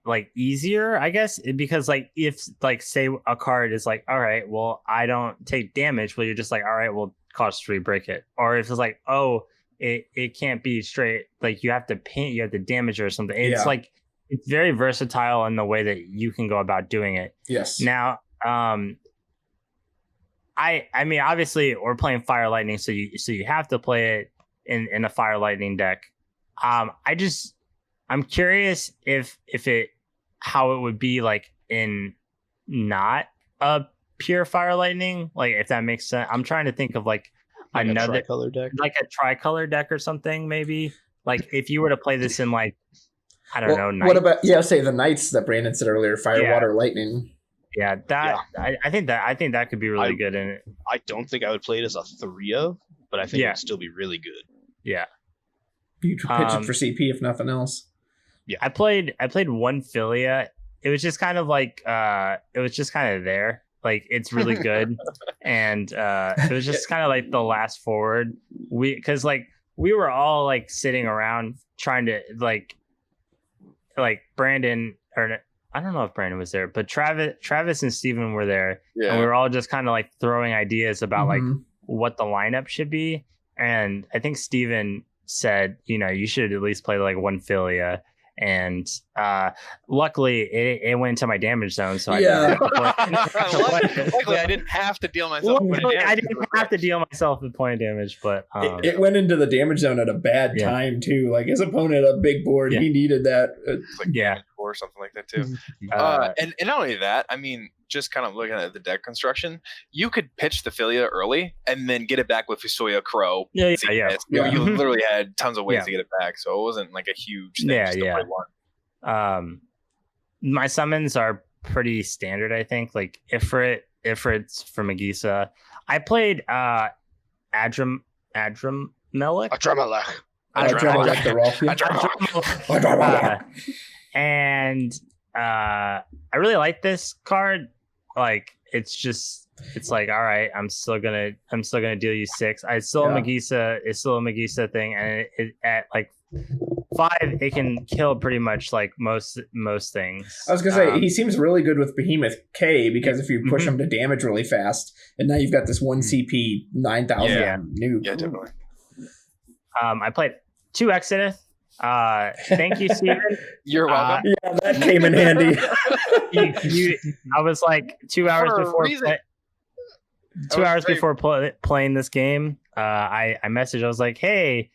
Speaker 4: like easier, I guess, because like if like say a card is like, all right, well I don't take damage, well you're just like, all right, well cost 3, break it. Or if it's like, oh it can't be straight, like you have to paint, you have to damage or something. It's like it's very versatile in the way that you can go about doing it.
Speaker 1: Yes.
Speaker 4: Now I mean obviously we're playing Fire Lightning, so you have to play it in a Fire Lightning deck. I'm curious if how it would be like in not a pure Fire Lightning, like if that makes sense. I'm trying to think of like another
Speaker 3: tricolor deck,
Speaker 4: like a tricolor deck or something, maybe. Like if you were to play this in like I don't know. Knights.
Speaker 1: What about say the Knights that Brandon said earlier, Fire, Water, Lightning.
Speaker 4: Yeah, I think that could be really good in it.
Speaker 3: I don't think I would play it as a 3-of, but I think it would still be really good.
Speaker 4: Yeah.
Speaker 1: You could pitch it for CP if nothing else.
Speaker 4: Yeah, I played one Philia. It was just kind of like it was just kind of there. Like it's really good, and it was just kind of like the last forward. Because we were all like sitting around trying to like Brandon, or I don't know if Brandon was there, but Travis and Steven were there, and we were all just kind of like throwing ideas about like what the lineup should be. And I think Steven said, you should at least play like 1 Philia, and luckily it went into my damage zone, so
Speaker 2: luckily I didn't have to deal myself with damage.
Speaker 4: I didn't have to deal myself with point damage, but
Speaker 1: it went into the damage zone at a bad time too. Like his opponent had a big board, he needed that.
Speaker 2: Or something like that too. And not only that, I mean, just kind of looking at the deck construction, you could pitch the Philia early and then get it back with Fusoya Crow.
Speaker 4: You
Speaker 2: literally had tons of ways to get it back, so it wasn't like a huge thing. Play one.
Speaker 4: My summons are pretty standard, I think. Like Ifrit's for Magisa. I played Adramelech. And I really like this card. Like it's like, all right, I'm still gonna deal you 6. It's still a Magisa thing, and it at like 5 it can kill pretty much like most things.
Speaker 1: I was gonna say he seems really good with Behemoth K, because if you push him to damage really fast, and now you've got this 1 CP 9,000 nuke.
Speaker 2: Yeah, definitely.
Speaker 4: I played 2 Exodus. Thank you, Steven.
Speaker 2: You're welcome.
Speaker 1: Yeah, that came in handy.
Speaker 4: I was like 2 hours before. 2 hours before playing this game, I messaged. I was like, "Hey,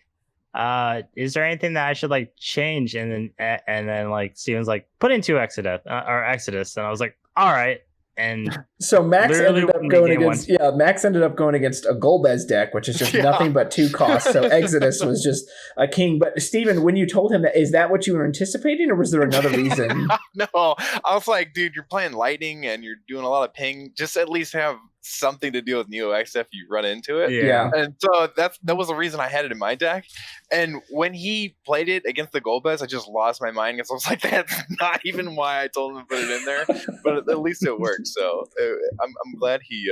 Speaker 4: is there anything that I should like change?" And then like Steven's like, "Put in 2 Exodus or Exodus," and I was like, all right. And
Speaker 1: so Max
Speaker 4: literally
Speaker 1: ended up
Speaker 4: won the
Speaker 1: going
Speaker 4: game
Speaker 1: against Max ended up going against a Golbez deck, which is just nothing but 2 costs. So Exodus was just a king. But Steven, when you told him that, is that what you were anticipating, or was there another reason?
Speaker 2: No, I was like, dude, you're playing Lightning and you're doing a lot of ping. Just at least have something to deal with NeoX if you run into it.
Speaker 1: Yeah.
Speaker 2: And so that was the reason I had it in my deck. And when he played it against the Golbez, I just lost my mind because I was like, that's not even why I told him to put it in there. But at least it worked. So I'm glad he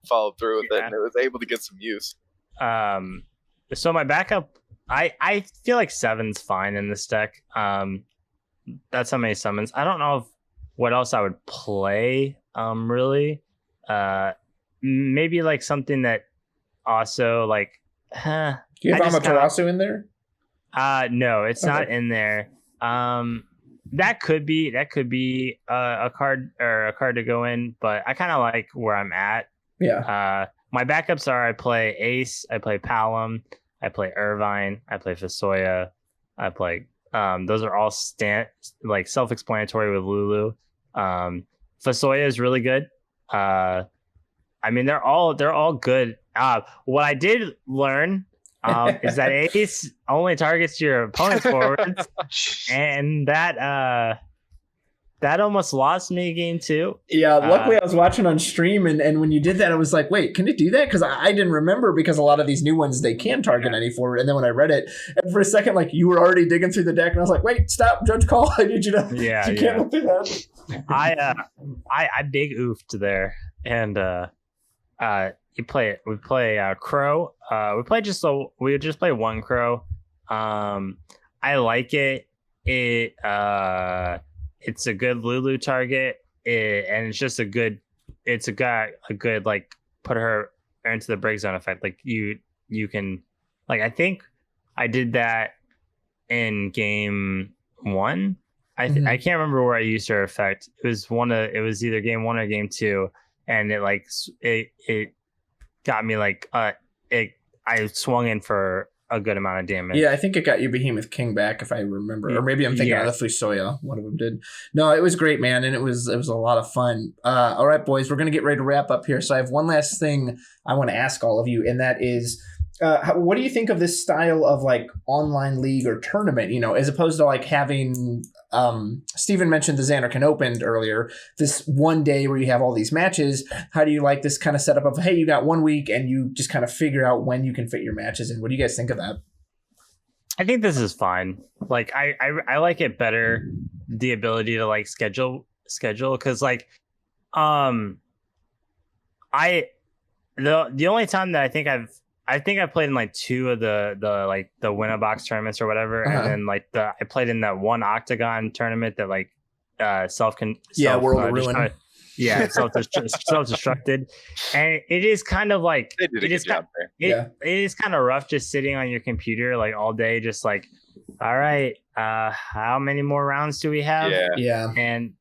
Speaker 2: followed through with it and it was able to get some use.
Speaker 4: So my backup, I feel like 7's fine in this deck. That's how many summons. I don't know what else I would play. Really. Maybe like something that also like.
Speaker 1: Do you have Amaterasu in there?
Speaker 4: No, it's not in there. That could be a card to go in, but I kind of like where I'm at.
Speaker 1: Yeah.
Speaker 4: My backups are I play Ace, I play Palom, I play Irvine, I play Fasoya, I play. Those are all like self-explanatory with Lulu. Fasoya is really good. I mean, they're all good. What I did learn is that Ace only targets your opponent's forwards, and that almost lost me game 2.
Speaker 1: Yeah, luckily I was watching on stream, and when you did that, I was like, wait, can it do that? Because I didn't remember, because a lot of these new ones, they can target any forward. And then when I read it, and for a second, like, you were already digging through the deck, and I was like, wait, stop, Judge Call, I need you to, you can't look through that.
Speaker 4: I big oofed there, and we play Crow. We just play 1 Crow. I like it. It's a good Lulu target, and it's just a good like put her into the break zone effect. Like you can, like, I think I did that in game 1. I can't remember where I used her effect. It was either game 1 or game 2, and it got me like I swung in for a good amount of damage.
Speaker 1: Yeah, I think it got you Behemoth King back, if I remember. Or maybe I'm thinking of the Fusoya. One of them did. No, it was great, man, and it was a lot of fun. All right, boys, we're going to get ready to wrap up here. So I have one last thing I want to ask all of you, and that is, what do you think of this style of like online league or tournament, as opposed to like having, Stephen mentioned the Xanarkin Open earlier, this one day where you have all these matches. How do you like this kind of setup of, hey, you got 1 week and you just kind of figure out when you can fit your matches in? What do you guys think of that?
Speaker 4: I think this is fine. Like I like it better, the ability to like schedule, because like the only time that I think I've played in like 2 of the win-a-box tournaments or whatever, and then like I played in that 1 Octagon tournament that like World of Ruin. Self-destructed, and it is kind of like it is kind of rough just sitting on your computer like all day, just like, all right, how many more rounds do we have? And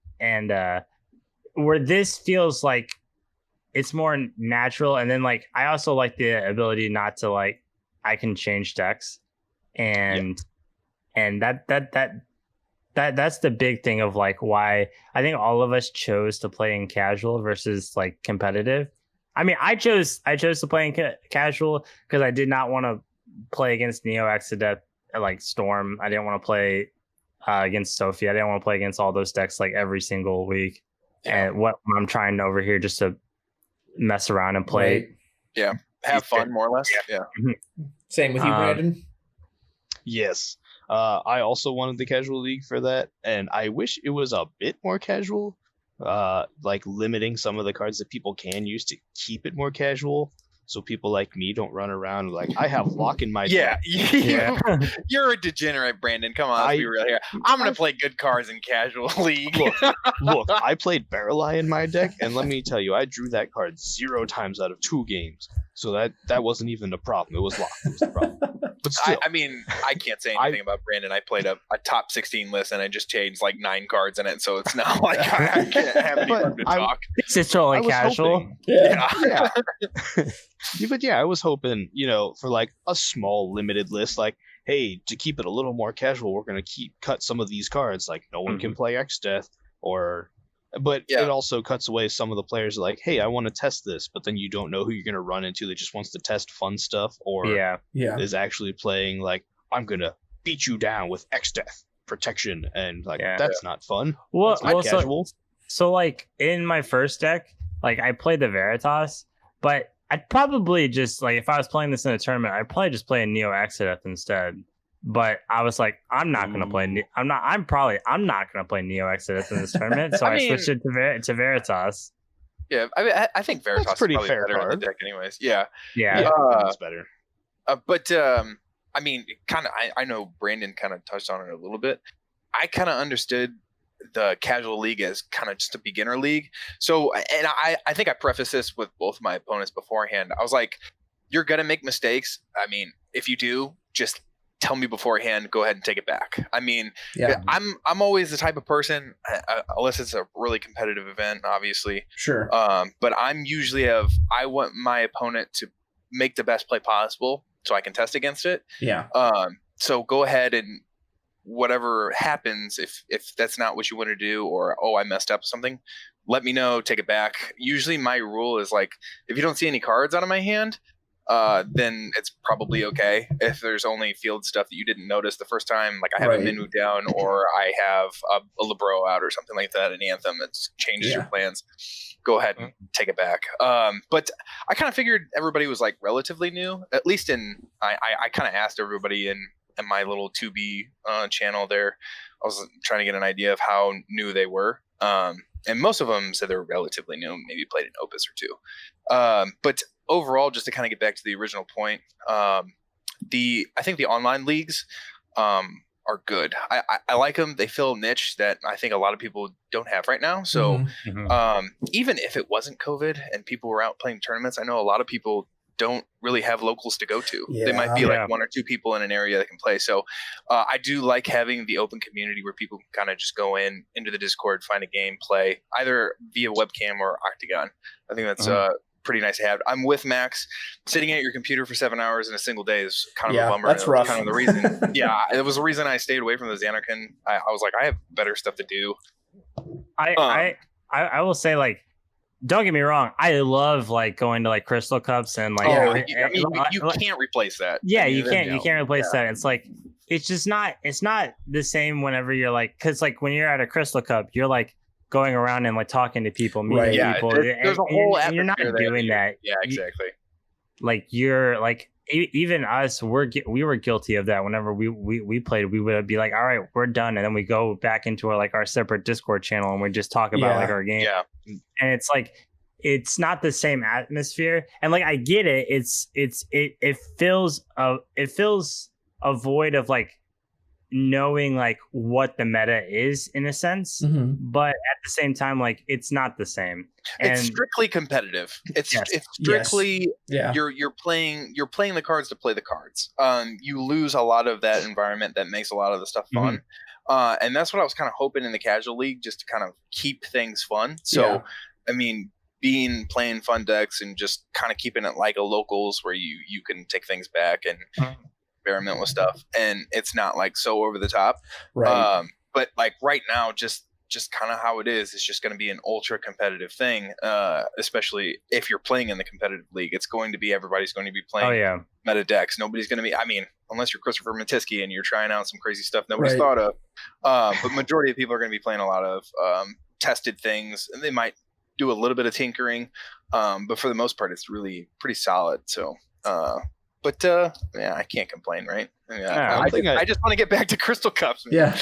Speaker 4: where this feels like it's more natural. And then like I also like the ability not to like, I can change decks, and that's the big thing of like why I think all of us chose to play in casual versus like competitive. I mean, I chose to play in casual because I did not want to play against NeoX to death, like Storm. I didn't want to play against Sophie. I didn't want to play against all those decks like every single week. And what I'm trying over here just to mess around and play.
Speaker 2: Yeah. Have fun, more or less. Yeah.
Speaker 1: Same with you, Brandon.
Speaker 3: Yes. I also wanted the casual league for that, and I wish it was a bit more casual, like limiting some of the cards that people can use to keep it more casual, so people like me don't run around like, I have lock in my deck.
Speaker 2: Yeah. You're a degenerate, Brandon. Come on, let's be real here. I'm going to play good cards in casual league.
Speaker 3: Look, I played Barreleye in my deck, and let me tell you, I drew that card 0 times out of 2 games. So that wasn't even a problem. It was locked. It was the problem. But still,
Speaker 2: I mean, I can't say anything about Brandon. I played a top 16 list, and I just changed like 9 cards in it, so it's not like I can't have any room to talk.
Speaker 4: It's totally casual.
Speaker 3: Hoping, but yeah, I was hoping, for like a small limited list, like, hey, to keep it a little more casual, we're gonna cut some of these cards, like no one can play X Death, or But it also cuts away some of the players like, hey, I want to test this, but then you don't know who you're going to run into that just wants to test fun stuff or is actually playing like, I'm going to beat you down with X death protection, and like that's not fun.
Speaker 4: Well,
Speaker 3: not casual.
Speaker 4: So like in my first deck, like I played the Veritas, but I'd probably just like, if I was playing this in a tournament, I'd probably just play a Neo Exodus instead. But I was like, I'm not gonna play. I'm not gonna play Neo Exodus in this tournament. So I switched it to Veritas.
Speaker 2: Yeah, I think Veritas is
Speaker 3: pretty
Speaker 2: probably
Speaker 3: fair
Speaker 2: better
Speaker 3: card.
Speaker 2: in the deck, anyways. Yeah,
Speaker 3: it's better.
Speaker 2: But I mean, kind of. I know Brandon kind of touched on it a little bit. I kind of understood the casual league as kind of just a beginner league. So, and I think I prefaced this with both my opponents beforehand. I was like, you're gonna make mistakes. I mean, if you do, just tell me beforehand, go ahead and take it back. I mean, I'm always the type of person, unless it's a really competitive event, obviously.
Speaker 1: Sure.
Speaker 2: But I'm usually I want my opponent to make the best play possible so I can test against it.
Speaker 1: Yeah.
Speaker 2: So go ahead and whatever happens, if that's not what you want to do, or, I messed up something, let me know, take it back. Usually my rule is like, if you don't see any cards out of my hand, then it's probably okay. If there's only field stuff that you didn't notice the first time, like I have a Minwu down, or I have a Libro out or something like that, an Anthem that changes your plans, go ahead and take it back. But I kind of figured everybody was like relatively new, at least I kind of asked everybody in my little 2B channel there. I was trying to get an idea of how new they were. And most of them said they were relatively new, maybe played an Opus or two. But overall, just to kind of get back to the original point, I think the online leagues are good. I like them. They fill a niche that I think a lot of people don't have right now. So even if it wasn't COVID and people were out playing tournaments, I know a lot of people don't really have locals to go to. They might be like one or two people in an area that can play. So I do like having the open community where people can kind of just go into the Discord, find a game, play either via webcam or Octagon. I think that's pretty nice to have. I'm with Max. Sitting at your computer for 7 hours in a single day is kind of a bummer.
Speaker 1: That's rough.
Speaker 2: Kind of the reason. It was the reason I stayed away from the Xanarkin. I was like, I have better stuff to do.
Speaker 4: I will say, like, don't get me wrong, I love like going to like Crystal Cups and like
Speaker 2: you can't replace that.
Speaker 4: You can't replace that. It's like it's not the same whenever you're like, because like when you're at a Crystal Cup, you're like going around and like talking to people, meeting people.
Speaker 2: There's a whole
Speaker 4: and you're not doing that.
Speaker 2: Yeah, exactly.
Speaker 4: Like you're like, even us, we were guilty of that. Whenever we played, we would be like, all right, we're done, and then we go back into our separate Discord channel and we just talk about like our game. Yeah. And it's like, it's not the same atmosphere. And like, I get it. It fills a void of like knowing like what the meta is in a sense, but at the same time, like it's not the same.
Speaker 2: It's strictly competitive. It's strictly you're playing the cards to play the cards. You lose a lot of that environment that makes a lot of the stuff fun. And that's what I was kind of hoping in the casual league, just to kind of keep things fun. So I mean, playing fun decks and just kind of keeping it like a locals where you can take things back and experiment with stuff, and it's not like so over the top. But like right now, just kind of how it is, it's just going to be an ultra competitive thing, especially if you're playing in the competitive league. It's going to be, everybody's going to be playing meta decks. Nobody's going to be, I mean, unless you're Christopher Matisky and you're trying out some crazy stuff nobody's thought of, but majority of people are going to be playing a lot of tested things, and they might do a little bit of tinkering, but for the most part it's really pretty solid. So but I can't complain, right? I just want to get back to Crystal Cups, man.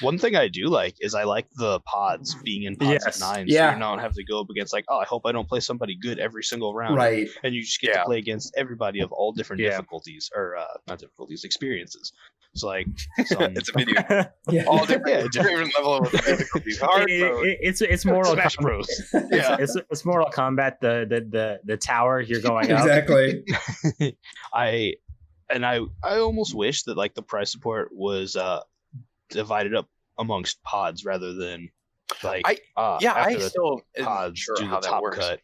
Speaker 3: One thing I do like is I like the pods being in pods of 9, so you're not having to go up against like, I hope I don't play somebody good every single round, and you just get to play against everybody of all different difficulties, or not difficulties, experiences. It's like
Speaker 2: it's a video, all different level of difficulties.
Speaker 4: It's Mortal
Speaker 3: Smash Bros.
Speaker 4: It's Mortal Kombat. The tower you're going up.
Speaker 1: Exactly.
Speaker 3: I almost wish that like the price support was divided up amongst pods rather than like
Speaker 2: I still
Speaker 3: pods
Speaker 2: sure
Speaker 3: do
Speaker 2: how
Speaker 3: the
Speaker 2: that
Speaker 3: top
Speaker 2: works.
Speaker 3: cut.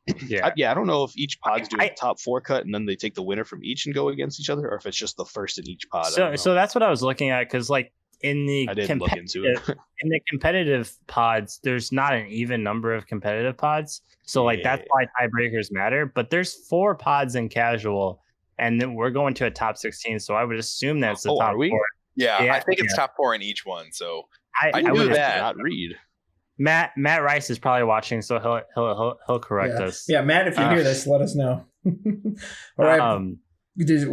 Speaker 3: I don't know if each pod's doing the top 4 cut and then they take the winner from each and go against each other, or if it's just the first in each pod.
Speaker 4: So that's what I was looking at, because like
Speaker 3: I didn't look into it.
Speaker 4: in the competitive pods, there's not an even number of competitive pods. So like that's why tiebreakers matter. But there's 4 pods in casual, and then we're going to a top 16. So I would assume that's the top 4.
Speaker 2: Yeah, I think it's top 4 in each one. So
Speaker 3: I knew that. Not read.
Speaker 4: Matt Rice is probably watching, so he'll correct us.
Speaker 1: Yeah, Matt, if you hear this, let us know. All right.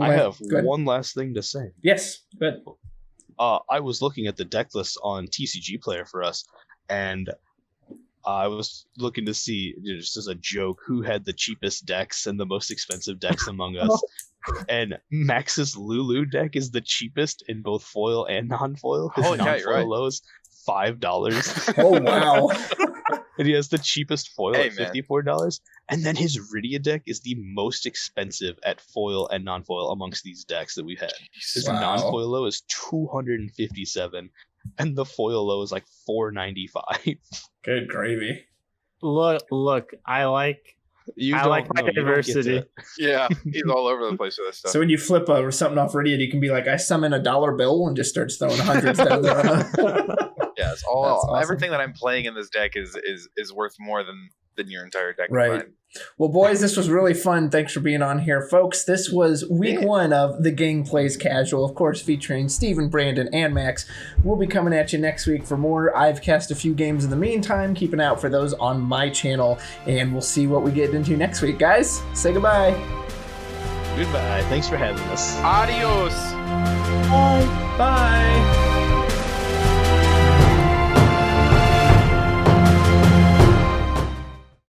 Speaker 3: I have one last thing to say.
Speaker 1: Yes, good.
Speaker 3: I was looking at the deck list on TCG Player for us, and I was looking to see, just as a joke, who had the cheapest decks and the most expensive decks among us. And Max's Lulu deck is the cheapest in both foil and non-foil. His non-foil low is $5.
Speaker 1: Oh, wow.
Speaker 3: And he has the cheapest foil at $54. And then his Rydia deck is the most expensive at foil and non-foil amongst these decks that we've had. His non-foil low is $257, and the foil low is like $495.
Speaker 1: Good gravy.
Speaker 4: Look, I like my diversity.
Speaker 2: Yeah, he's all over the place with this stuff.
Speaker 1: So when you flip something off Rydia, you can be like, I summon a $1 bill and just starts throwing hundreds down there.
Speaker 2: Yeah, it's all awesome. Everything that I'm playing in this deck is worth more than your entire deck.
Speaker 1: Right.
Speaker 2: Combined.
Speaker 1: Well, boys, this was really fun. Thanks for being on here, folks. This was week 1 of The Gang Plays Casual, of course, featuring Stephen, Brandon, and Max. We'll be coming at you next week for more. I've cast a few games in the meantime. Keep an eye out for those on my channel, and we'll see what we get into next week. Guys, say goodbye.
Speaker 3: Goodbye. Thanks for having us.
Speaker 2: Adios.
Speaker 1: Bye. Bye.